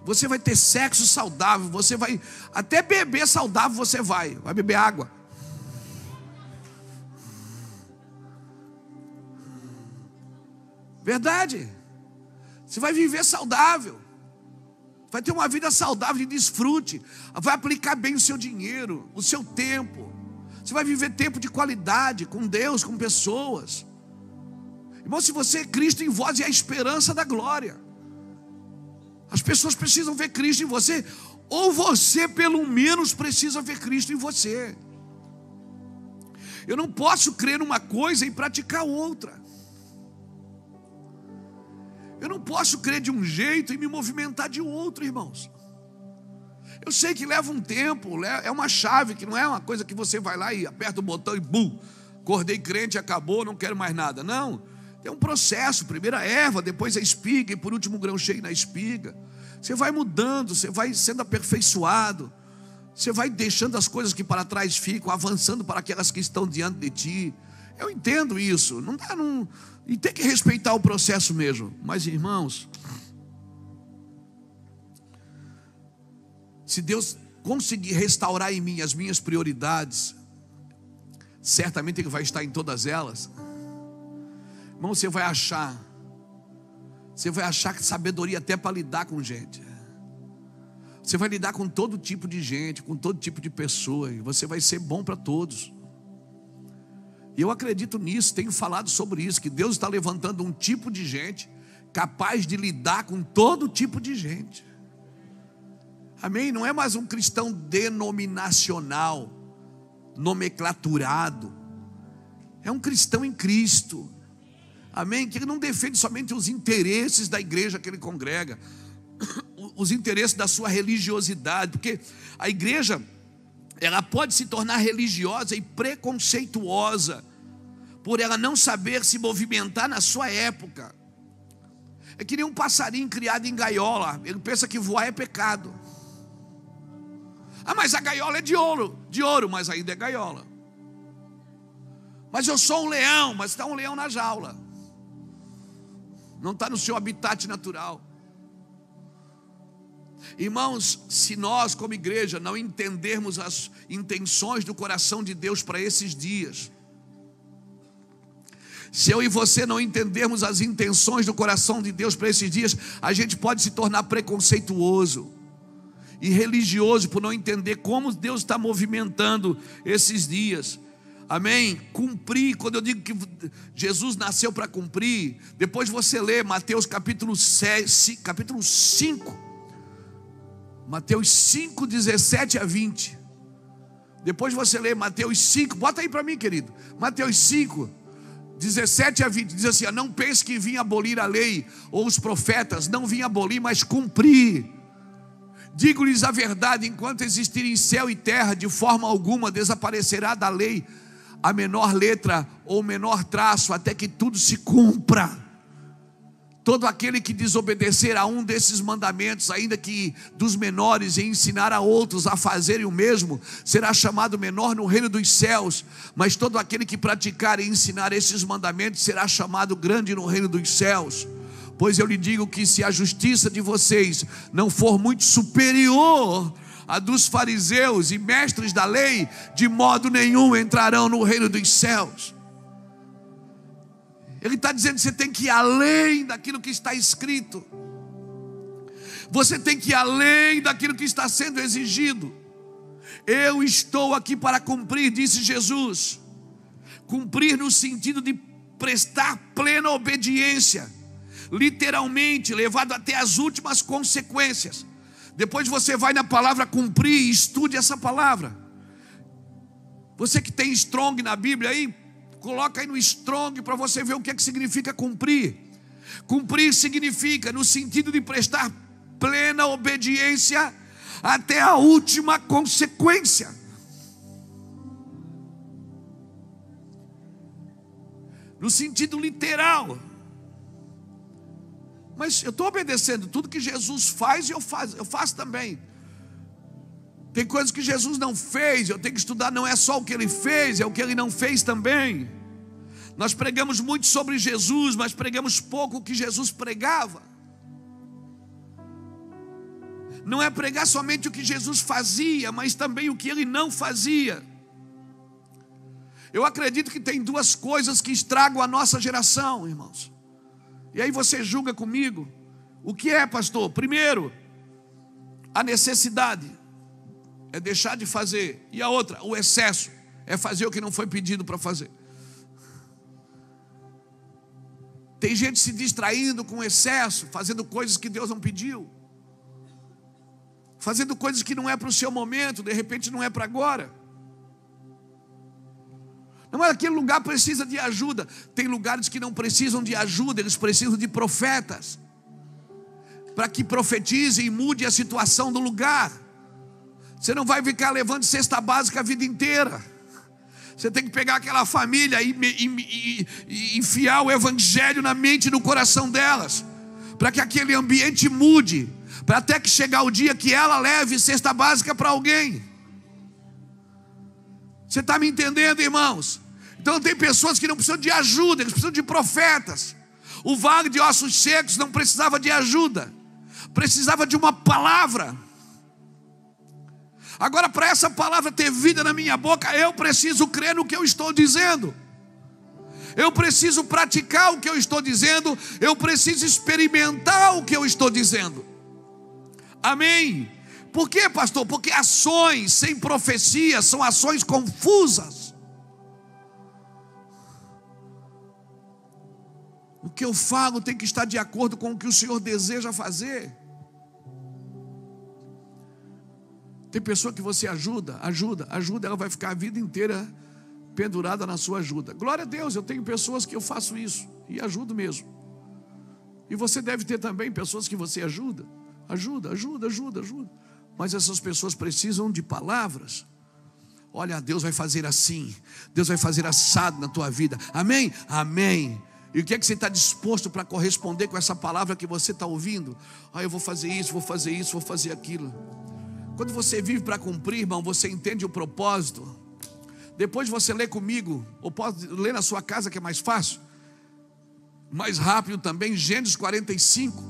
Você vai ter sexo saudável. Você vai até beber saudável. Você vai beber água. Verdade. Você vai viver saudável. Vai ter uma vida saudável de desfrute. Vai aplicar bem o seu dinheiro, o seu tempo. Você vai viver tempo de qualidade com Deus, com pessoas. Irmão, se você é Cristo em vós, é a esperança da glória. As pessoas precisam ver Cristo em você, ou você pelo menos precisa ver Cristo em você. Eu não posso crer numa coisa e praticar outra. Eu não posso crer de um jeito e me movimentar de outro, irmãos. Eu sei que leva um tempo, é uma chave, que não é uma coisa que você vai lá e aperta o botão e bum, acordei crente, acabou, não quero mais nada. Não, tem um processo, primeiro a erva, depois a espiga e por último o grão cheio na espiga. Você vai mudando, você vai sendo aperfeiçoado, você vai deixando as coisas que para trás ficam, avançando para aquelas que estão diante de ti. Eu entendo isso, não dá, não, e tem que respeitar o processo mesmo. Mas irmãos, se Deus conseguir restaurar em mim as minhas prioridades, certamente Ele vai estar em todas elas. Irmão, você vai achar sabedoria até para lidar com gente. Você vai lidar com todo tipo de gente, com todo tipo de pessoa, e você vai ser bom para todos. E eu acredito nisso, tenho falado sobre isso, que Deus está levantando um tipo de gente capaz de lidar com todo tipo de gente. Amém? Não é mais um cristão denominacional, nomenclaturado. É um cristão em Cristo. Amém? Que ele não defende somente os interesses da igreja que ele congrega, os interesses da sua religiosidade, porque a igreja, ela pode se tornar religiosa e preconceituosa por ela não saber se movimentar na sua época. É que nem um passarinho criado em gaiola, ele pensa que voar é pecado. Ah, mas a gaiola é de ouro, mas ainda é gaiola. Mas eu sou um leão, mas está um leão na jaula, não está no seu habitat natural. Irmãos, se nós como igreja não entendermos as intenções do coração de Deus para esses dias, se eu e você não entendermos as intenções do coração de Deus para esses dias, a gente pode se tornar preconceituoso e religioso por não entender como Deus está movimentando esses dias. Amém? Cumprir, quando eu digo que Jesus nasceu para cumprir, depois você lê Mateus capítulo 5, Mateus 5, 17 a 20. Depois você lê Mateus 5, bota aí para mim, querido. Mateus 5, 17 a 20, diz assim: não pense que vim abolir a lei ou os profetas, não vim abolir, mas cumprir. Digo-lhes a verdade, enquanto existirem céu e terra, de forma alguma desaparecerá da lei a menor letra ou menor traço, até que tudo se cumpra. Todo aquele que desobedecer a um desses mandamentos, ainda que dos menores, e ensinar a outros a fazerem o mesmo, será chamado menor no reino dos céus. Mas todo aquele que praticar e ensinar esses mandamentos será chamado grande no reino dos céus. Pois eu lhe digo que se a justiça de vocês não for muito superior à dos fariseus e mestres da lei, de modo nenhum entrarão no reino dos céus. Ele está dizendo que você tem que ir além daquilo que está escrito. Você tem que ir além daquilo que está sendo exigido. Eu estou aqui para cumprir, disse Jesus. Cumprir no sentido de prestar plena obediência, literalmente, levado até as últimas consequências. Depois você vai na palavra cumprir e estude essa palavra. Você que tem Strong na Bíblia aí, coloca aí no Strong para você ver o que significa cumprir. Cumprir significa no sentido de prestar plena obediência até a última consequência. No sentido literal. Mas eu estou obedecendo tudo que Jesus faz e eu faço também. Tem coisas que Jesus não fez, eu tenho que estudar, não é só o que Ele fez, é o que Ele não fez também. Nós pregamos muito sobre Jesus, mas pregamos pouco o que Jesus pregava. Não é pregar somente o que Jesus fazia, mas também o que Ele não fazia. Eu acredito que tem duas coisas que estragam a nossa geração, irmãos. E aí você julga comigo. O que é, pastor? Primeiro, a necessidade é deixar de fazer. E a outra, o excesso, é fazer o que não foi pedido para fazer. Tem gente se distraindo com excesso, fazendo coisas que Deus não pediu, fazendo coisas que não é para o seu momento, de repente não é para agora. Não, mas aquele lugar precisa de ajuda. Tem lugares que não precisam de ajuda, eles precisam de profetas, para que profetizem e mude a situação do lugar. Você não vai ficar levando cesta básica a vida inteira. Você tem que pegar aquela família e enfiar o evangelho na mente e no coração delas, para que aquele ambiente mude, para até que chegar o dia que ela leve cesta básica para alguém. Você está me entendendo, irmãos? Então tem pessoas que não precisam de ajuda, eles precisam de profetas. O vale de ossos secos não precisava de ajuda, precisava de uma palavra. Agora, para essa palavra ter vida na minha boca, eu preciso crer no que eu estou dizendo, eu preciso praticar o que eu estou dizendo, eu preciso experimentar o que eu estou dizendo. Amém? Por quê, pastor? Porque ações sem profecia são ações confusas. O que eu falo tem que estar de acordo com o que o Senhor deseja fazer. Tem pessoa que você ajuda, ela vai ficar a vida inteira pendurada na sua ajuda. Glória a Deus, eu tenho pessoas que eu faço isso e ajudo mesmo. E você deve ter também pessoas que você ajuda. Mas essas pessoas precisam de palavras. Olha, Deus vai fazer assim, Deus vai fazer assado na tua vida. Amém? Amém. E o que é que você está disposto para corresponder com essa palavra que você está ouvindo? Eu vou fazer isso, vou fazer aquilo. Quando você vive para cumprir, irmão, você entende o propósito. Depois você lê comigo, ou pode ler na sua casa que é mais fácil, mais rápido também, Gênesis 45.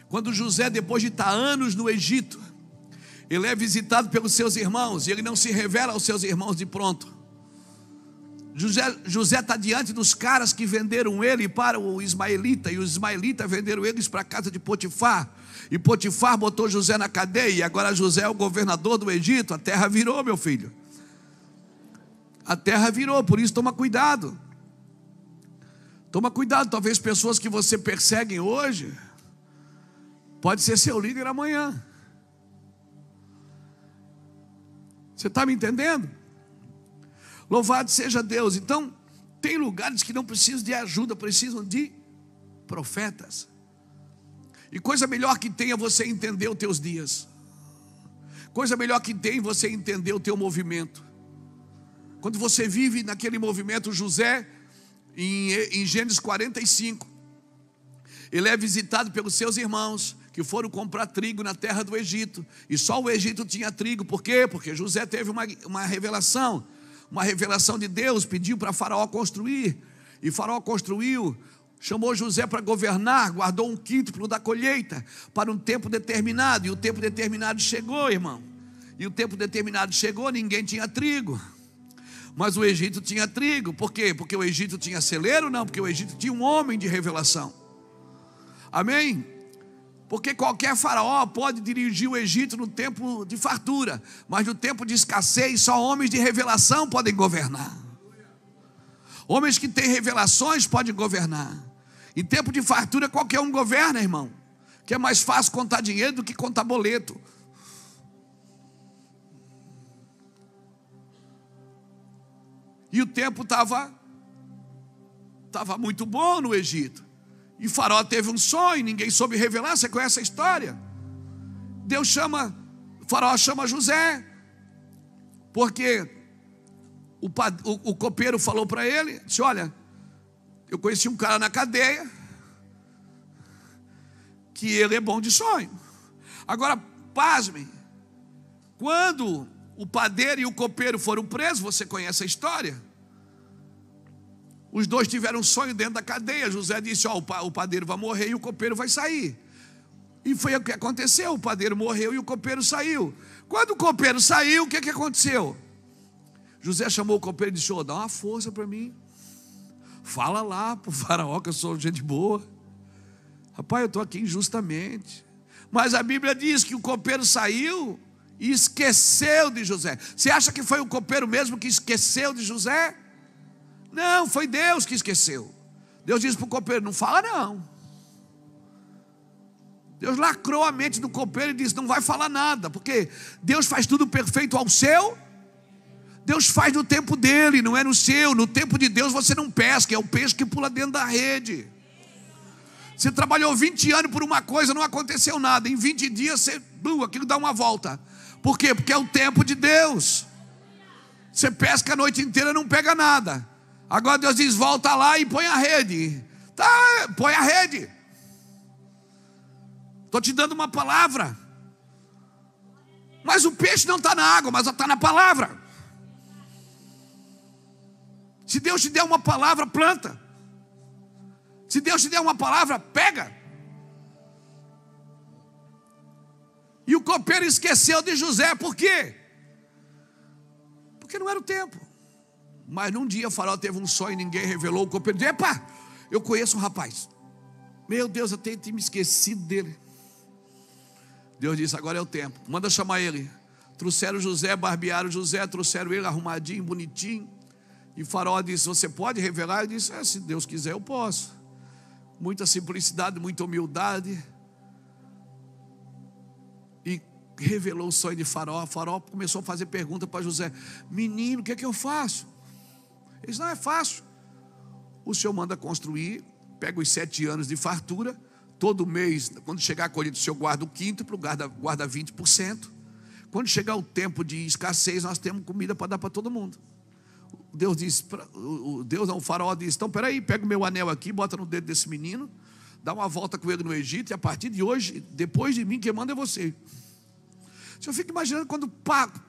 Quando José, depois de estar anos no Egito, ele é visitado pelos seus irmãos, e ele não se revela aos seus irmãos de pronto. José está diante dos caras que venderam ele para o ismaelita, e os ismaelitas venderam eles para a casa de Potifar, e Potifar botou José na cadeia, e agora José é o governador do Egito. A terra virou, meu filho, a terra virou. Por isso toma cuidado, talvez pessoas que você persegue hoje, pode ser seu líder amanhã. Você está me entendendo? Louvado seja Deus. Então, tem lugares que não precisam de ajuda, precisam de profetas. E coisa melhor que tem é você entender os teus dias. Coisa melhor que tem é você entender o teu movimento. Quando você vive naquele movimento, José, em Gênesis 45, ele é visitado pelos seus irmãos, que foram comprar trigo na terra do Egito, e só o Egito tinha trigo. Por quê? Porque José teve uma revelação de Deus, pediu para Faraó construir, e Faraó construiu, chamou José para governar, guardou um quíntuplo da colheita para um tempo determinado, e o tempo determinado chegou, irmão, ninguém tinha trigo, mas o Egito tinha trigo. Por quê? Porque o Egito tinha celeiro? Não, porque o Egito tinha um homem de revelação. Amém? Porque qualquer faraó pode dirigir o Egito no tempo de fartura, mas no tempo de escassez só homens de revelação podem governar. Homens que têm revelações podem governar. Em tempo de fartura qualquer um governa, irmão, que é mais fácil contar dinheiro do que contar boleto. E o tempo estava muito bom no Egito. E Faraó teve um sonho, ninguém soube revelar. Você conhece a história? Faraó chama José, porque o copeiro falou para ele, disse: olha, eu conheci um cara na cadeia, que ele é bom de sonho. Agora, pasmem, quando o padeiro e o copeiro foram presos, você conhece a história, os dois tiveram um sonho dentro da cadeia. José disse: o padeiro vai morrer e o copeiro vai sair. E foi o que aconteceu, o padeiro morreu e o copeiro saiu. Quando o copeiro saiu, o que aconteceu? José chamou o copeiro e disse: dá uma força para mim, fala lá para o faraó que eu sou gente boa. Rapaz, eu estou aqui injustamente. Mas a Bíblia diz que o copeiro saiu e esqueceu de José. Você acha que foi o copeiro mesmo que esqueceu de José? Não, foi Deus que esqueceu. Deus disse para o copeiro: não fala não. Deus lacrou a mente do copeiro e disse: não vai falar nada, porque Deus faz tudo perfeito ao seu. Deus faz no tempo dele, não é no seu. No tempo de Deus você não pesca, é o peixe que pula dentro da rede. Você trabalhou 20 anos por uma coisa, não aconteceu nada. Em 20 dias aquilo dá uma volta. Por quê? Porque é o tempo de Deus. Você pesca a noite inteira e não pega nada. Agora Deus diz: volta lá e põe a rede. Tá, põe a rede. Estou te dando uma palavra. Mas o peixe não está na água, mas está na palavra. Se Deus te der uma palavra, planta. Se Deus te der uma palavra, pega. E o copeiro esqueceu de José, por quê? Porque não era o tempo. Mas num dia o faraó teve um sonho e ninguém revelou. O copeiro disse: epa, eu conheço um rapaz. Meu Deus, eu tenho me esquecido dele. Deus disse: agora é o tempo, manda chamar ele. Trouxeram José, barbearam José, trouxeram ele arrumadinho, bonitinho. E o faraó disse: você pode revelar? Ele disse: se Deus quiser eu posso. Muita simplicidade, muita humildade. E revelou o sonho de faraó. O faraó começou a fazer pergunta para José: menino, o que é que eu faço? Ele disse: não é fácil. O senhor manda construir, pega os 7 anos de fartura. Todo mês, quando chegar a colheita, o senhor guarda o quinto, guarda 20%. Quando chegar o tempo de escassez, nós temos comida para dar para todo mundo. Deus disse, o faraó disse: então peraí, pega o meu anel aqui, bota no dedo desse menino, dá uma volta com ele no Egito, e a partir de hoje, depois de mim, quem manda é você. O senhor fica imaginando quando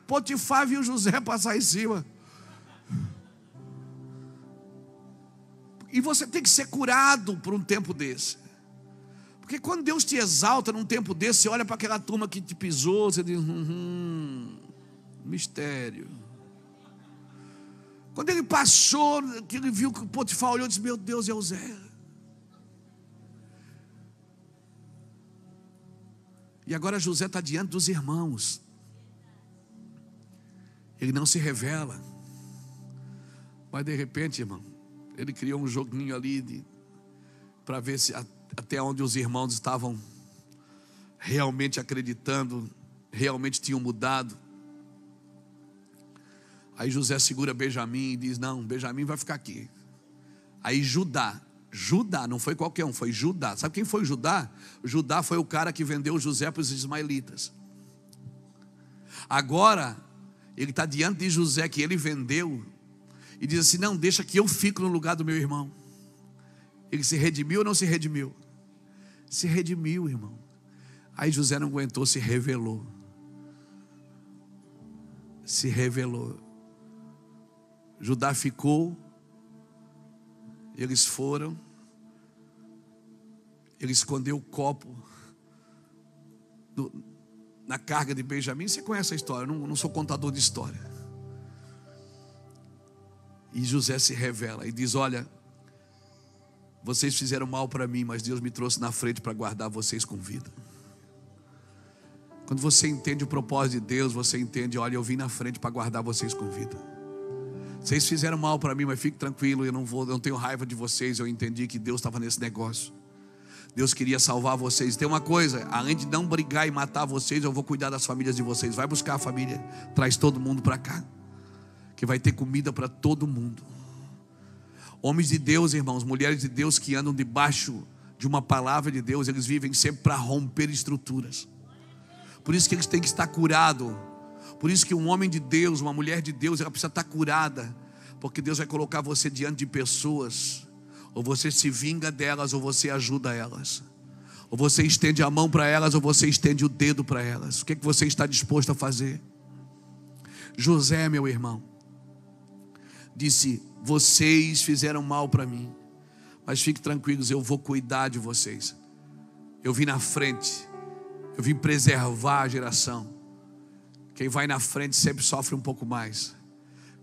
Potifar viu José passar em cima. E você tem que ser curado por um tempo desse. Porque quando Deus te exalta num tempo desse, você olha para aquela turma que te pisou, você diz: mistério. Quando ele passou, que ele viu que o Potifar olhou e disse: meu Deus, é o Zé. E agora José está diante dos irmãos. Ele não se revela. Mas de repente, irmão, ele criou um joguinho ali para ver se até onde os irmãos estavam realmente acreditando, realmente tinham mudado. Aí José segura Benjamim e diz: não, Benjamim vai ficar aqui. Aí Judá, não foi qualquer um, foi Judá. Sabe quem foi Judá? Judá foi o cara que vendeu José para os ismaelitas. Agora ele está diante de José, que ele vendeu, e diz assim: não, deixa que eu fico no lugar do meu irmão. Ele se redimiu ou não se redimiu? Se redimiu, irmão. Aí José não aguentou, se revelou. Se revelou. Judá ficou. Eles foram. Ele escondeu o copo na carga de Benjamim. Você conhece a história, eu não sou contador de história. E José se revela e diz: olha, vocês fizeram mal para mim, mas Deus me trouxe na frente para guardar vocês com vida. Quando você entende o propósito de Deus, você entende: olha, eu vim na frente para guardar vocês com vida. Vocês fizeram mal para mim, mas fique tranquilo, eu não tenho raiva de vocês. Eu entendi que Deus estava nesse negócio. Deus queria salvar vocês. Tem uma coisa: além de não brigar e matar vocês, eu vou cuidar das famílias de vocês. Vai buscar a família, traz todo mundo para cá, que vai ter comida para todo mundo. Homens de Deus, irmãos, mulheres de Deus que andam debaixo de uma palavra de Deus, eles vivem sempre para romper estruturas. Por isso que eles têm que estar curados. Por isso que um homem de Deus, uma mulher de Deus, ela precisa estar curada. Porque Deus vai colocar você diante de pessoas. Ou você se vinga delas, ou você ajuda elas. Ou você estende a mão para elas, ou você estende o dedo para elas. O que é que você está disposto a fazer? José, meu irmão, disse: vocês fizeram mal para mim, mas fiquem tranquilos, eu vou cuidar de vocês. Eu vim na frente, eu vim preservar a geração. Quem vai na frente sempre sofre um pouco mais.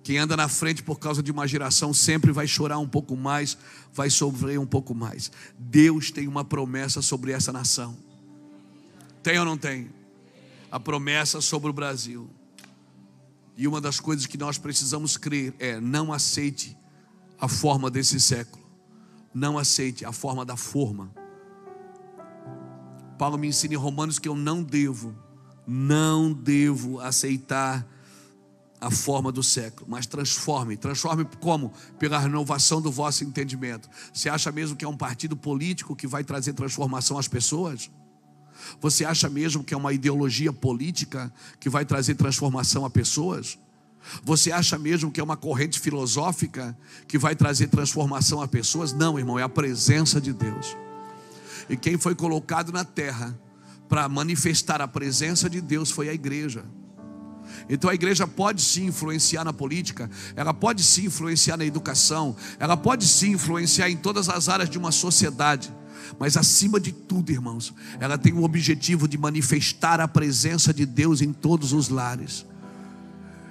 Quem anda na frente por causa de uma geração sempre vai chorar um pouco mais, vai sofrer um pouco mais. Deus tem uma promessa sobre essa nação. Tem ou não tem? A promessa sobre o Brasil. E uma das coisas que nós precisamos crer é: não aceite a forma desse século. Não aceite a forma da forma. Paulo me ensina em Romanos que eu não devo aceitar a forma do século, mas transforme como? Pela renovação do vosso entendimento. Você acha mesmo que é um partido político que vai trazer transformação às pessoas? Você acha mesmo que é uma ideologia política que vai trazer transformação a pessoas? Você acha mesmo que é uma corrente filosófica que vai trazer transformação a pessoas? Não, irmão, é a presença de Deus. E quem foi colocado na terra para manifestar a presença de Deus foi a igreja. Então a igreja pode sim influenciar na política, ela pode sim influenciar na educação, ela pode sim influenciar em todas as áreas de uma sociedade. Mas acima de tudo, irmãos, ela tem o objetivo de manifestar a presença de Deus em todos os lares.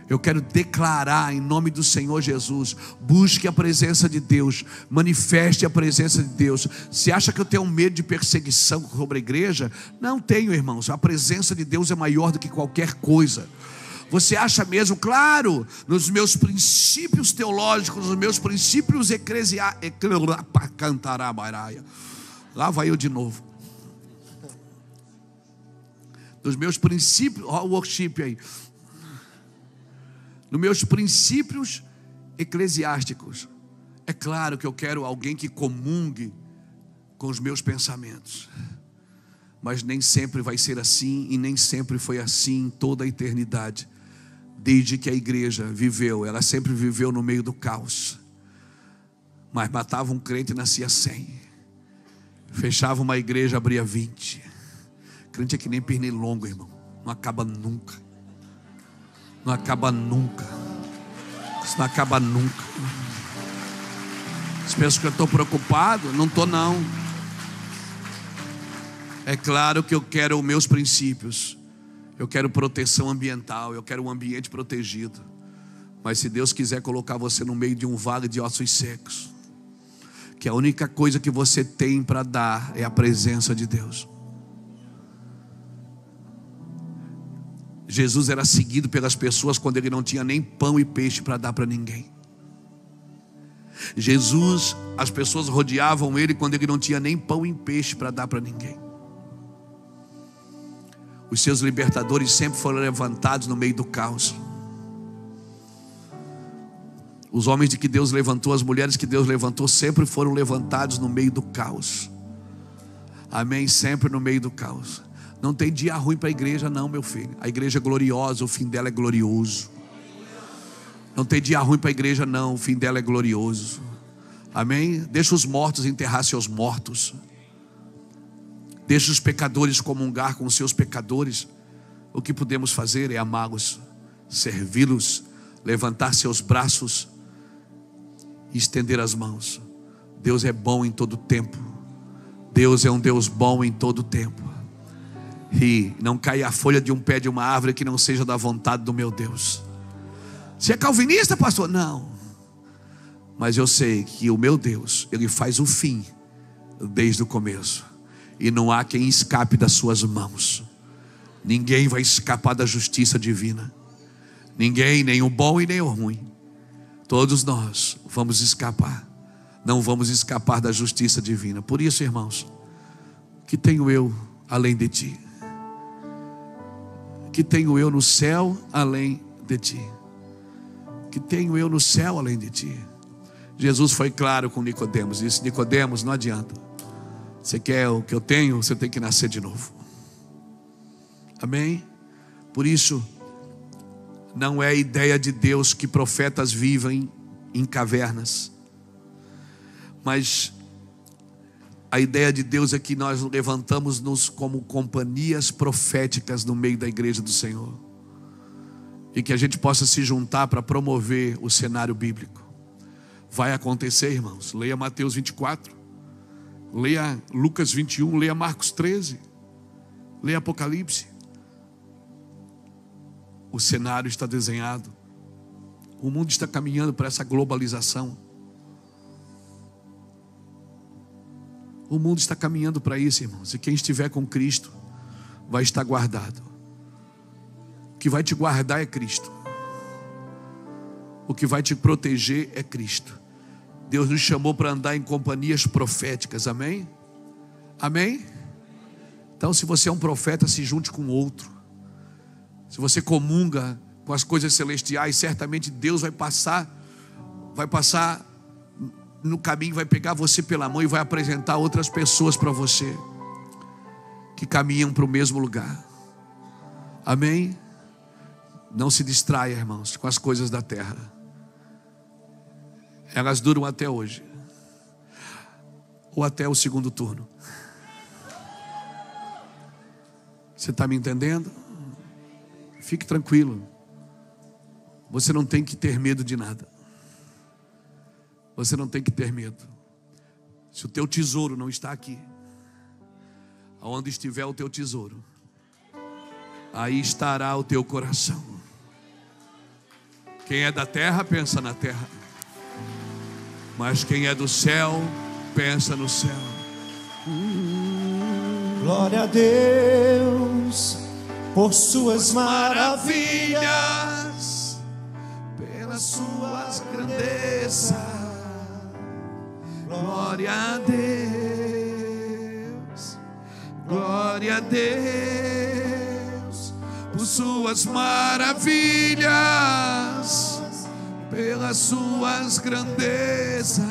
Eu quero declarar em nome do Senhor Jesus: busque a presença de Deus, manifeste a presença de Deus. Se acha que eu tenho medo de perseguição sobre a igreja? Não tenho, irmãos. A presença de Deus é maior do que qualquer coisa. Você acha mesmo? Claro, nos meus princípios teológicos, nos meus princípios eclesiásticos. Lá vai eu de novo. Nos meus princípios, ó, o worship aí. Nos meus princípios eclesiásticos, é claro que eu quero alguém que comungue com os meus pensamentos. Mas nem sempre vai ser assim, e nem sempre foi assim em toda a eternidade. Desde que a igreja viveu, ela sempre viveu no meio do caos. Mas matava um crente e nascia 100. Fechava uma igreja, abria 20. Crente é que nem pernilongo, irmão. Não acaba nunca. Não acaba nunca. Isso não acaba nunca. Vocês pensam que eu estou preocupado? Não estou, não. É claro que eu quero os meus princípios. Eu quero proteção ambiental. Eu quero um ambiente protegido. Mas se Deus quiser colocar você no meio de um vale de ossos secos, que a única coisa que você tem para dar é a presença de Deus. Jesus era seguido pelas pessoas quando ele não tinha nem pão e peixe para dar para ninguém. Jesus, as pessoas rodeavam ele quando ele não tinha nem pão e peixe para dar para ninguém. Os seus libertadores sempre foram levantados no meio do caos. Os homens de que Deus levantou, as mulheres que Deus levantou, sempre foram levantados no meio do caos. Amém? Sempre no meio do caos. Não tem dia ruim para a igreja, não, meu filho. A igreja é gloriosa, o fim dela é glorioso. Não tem dia ruim para a igreja, não, o fim dela é glorioso. Amém? Deixa os mortos enterrar seus mortos. Deixa os pecadores comungar com os seus pecadores. O que podemos fazer é amá-los, servi-los, levantar seus braços e estender as mãos. Deus é bom em todo tempo. Deus é um Deus bom em todo tempo. E não cai a folha de um pé de uma árvore que não seja da vontade do meu Deus. Você é calvinista, pastor? Não. Mas eu sei que o meu Deus, Ele faz o fim desde o começo. E não há quem escape das suas mãos. Ninguém vai escapar da justiça divina. Ninguém, nem o bom e nem o ruim. Todos nós vamos escapar. Não vamos escapar da justiça divina. Por isso, irmãos, que tenho eu além de ti? Que tenho eu no céu além de ti? Que tenho eu no céu além de ti? Jesus foi claro com Nicodemos. Disse: Nicodemos, não adianta. Você quer o que eu tenho? Você tem que nascer de novo. Amém? Por isso, não é a ideia de Deus que profetas vivem em cavernas. Mas a ideia de Deus é que nós levantamos-nos como companhias proféticas no meio da igreja do Senhor. E que a gente possa se juntar para promover o cenário bíblico. Vai acontecer, irmãos. Leia Mateus 24. Leia Lucas 21. Leia Marcos 13. Leia Apocalipse. O cenário está desenhado. O mundo está caminhando para essa globalização. O mundo está caminhando para isso, irmãos. E quem estiver com Cristo vai estar guardado. O que vai te guardar é Cristo. O que vai te proteger é Cristo. Deus nos chamou para andar em companhias proféticas, amém? Amém? Então, se você é um profeta, se junte com outro. Se você comunga com as coisas celestiais, certamente Deus vai passar no caminho, vai pegar você pela mão e vai apresentar outras pessoas para você que caminham para o mesmo lugar. Amém? Não se distraia, irmãos, com as coisas da terra. Elas duram até hoje, ou até o segundo turno. Você está me entendendo? Fique tranquilo. Você não tem que ter medo de nada. Você não tem que ter medo. Se o teu tesouro não está aqui, aonde estiver o teu tesouro, aí estará o teu coração. Quem é da terra, pensa na terra. Mas quem é do céu, pensa no céu. Glória a Deus por suas maravilhas, pelas suas grandezas. Glória a Deus, glória a Deus por suas maravilhas, pelas suas grandezas.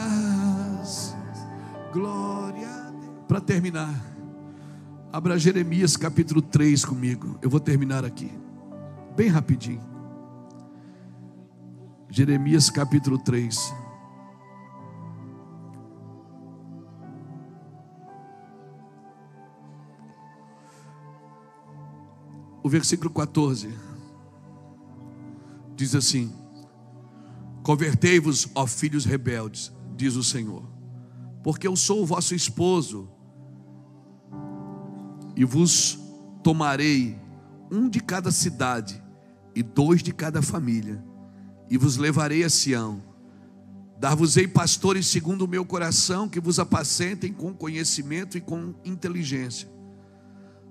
Glória a Deus. Para terminar, abra Jeremias capítulo 3 comigo. Eu vou terminar aqui, bem rapidinho. Jeremias capítulo 3. O versículo 14 diz assim: convertei-vos, ó filhos rebeldes, diz o Senhor, porque eu sou o vosso esposo, e vos tomarei um de cada cidade e 2 de cada família, e vos levarei a Sião. Dar-vos-ei pastores segundo o meu coração, que vos apacentem com conhecimento e com inteligência.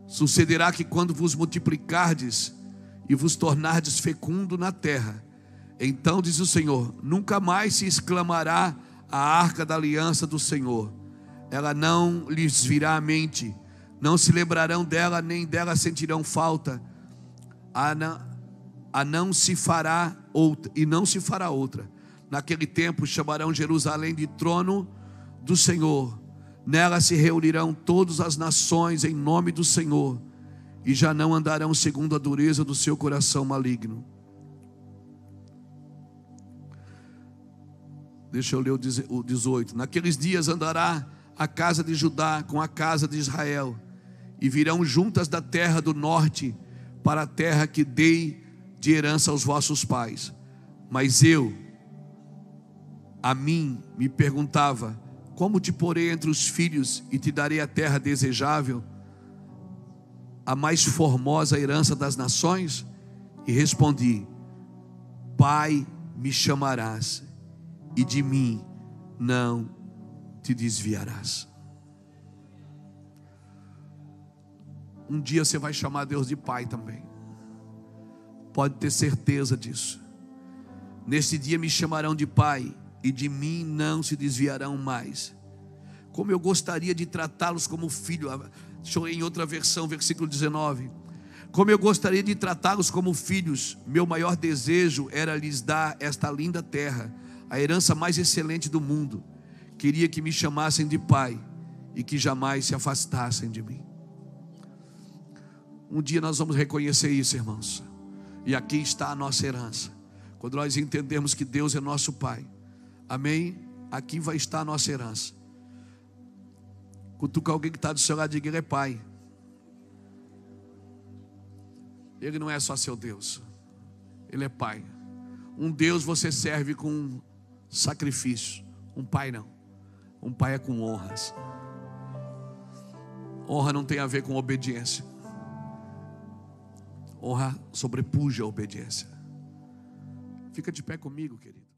Sucederá que quando vos multiplicardes e vos tornardes fecundo na terra, então, diz o Senhor, nunca mais se exclamará a arca da aliança do Senhor. Ela não lhes virá à mente, não se lembrarão dela, nem dela sentirão falta. Não se fará outra. Naquele tempo chamarão Jerusalém de trono do Senhor. Nela se reunirão todas as nações em nome do Senhor, e já não andarão segundo a dureza do seu coração maligno. Deixa eu ler o 18. Naqueles dias andará a casa de Judá com a casa de Israel, e virão juntas da terra do norte para a terra que dei de herança aos vossos pais. Mas a mim me perguntava: como te porei entre os filhos e te darei a terra desejável, a mais formosa herança das nações? E respondi: Pai me chamarás, e de mim não te desviarás. Um dia você vai chamar Deus de Pai também. Pode ter certeza disso. Nesse dia me chamarão de Pai, e de mim não se desviarão mais. Como eu gostaria de tratá-los como filho. Deixa eu ler em outra versão, versículo 19. Como eu gostaria de tratá-los como filhos, meu maior desejo era lhes dar esta linda terra, a herança mais excelente do mundo. Queria que me chamassem de Pai e que jamais se afastassem de mim. Um dia nós vamos reconhecer isso, irmãos. E aqui está a nossa herança. Quando nós entendermos que Deus é nosso Pai, amém? Aqui vai estar a nossa herança. Cutuca alguém que está do seu lado e diga: Ele é Pai. Ele não é só seu Deus, Ele é Pai. Um Deus você serve com sacrifício, um Pai não. Um Pai é com honras. Honra não tem a ver com obediência. Honra sobrepuja a obediência. Fica de pé comigo, querido.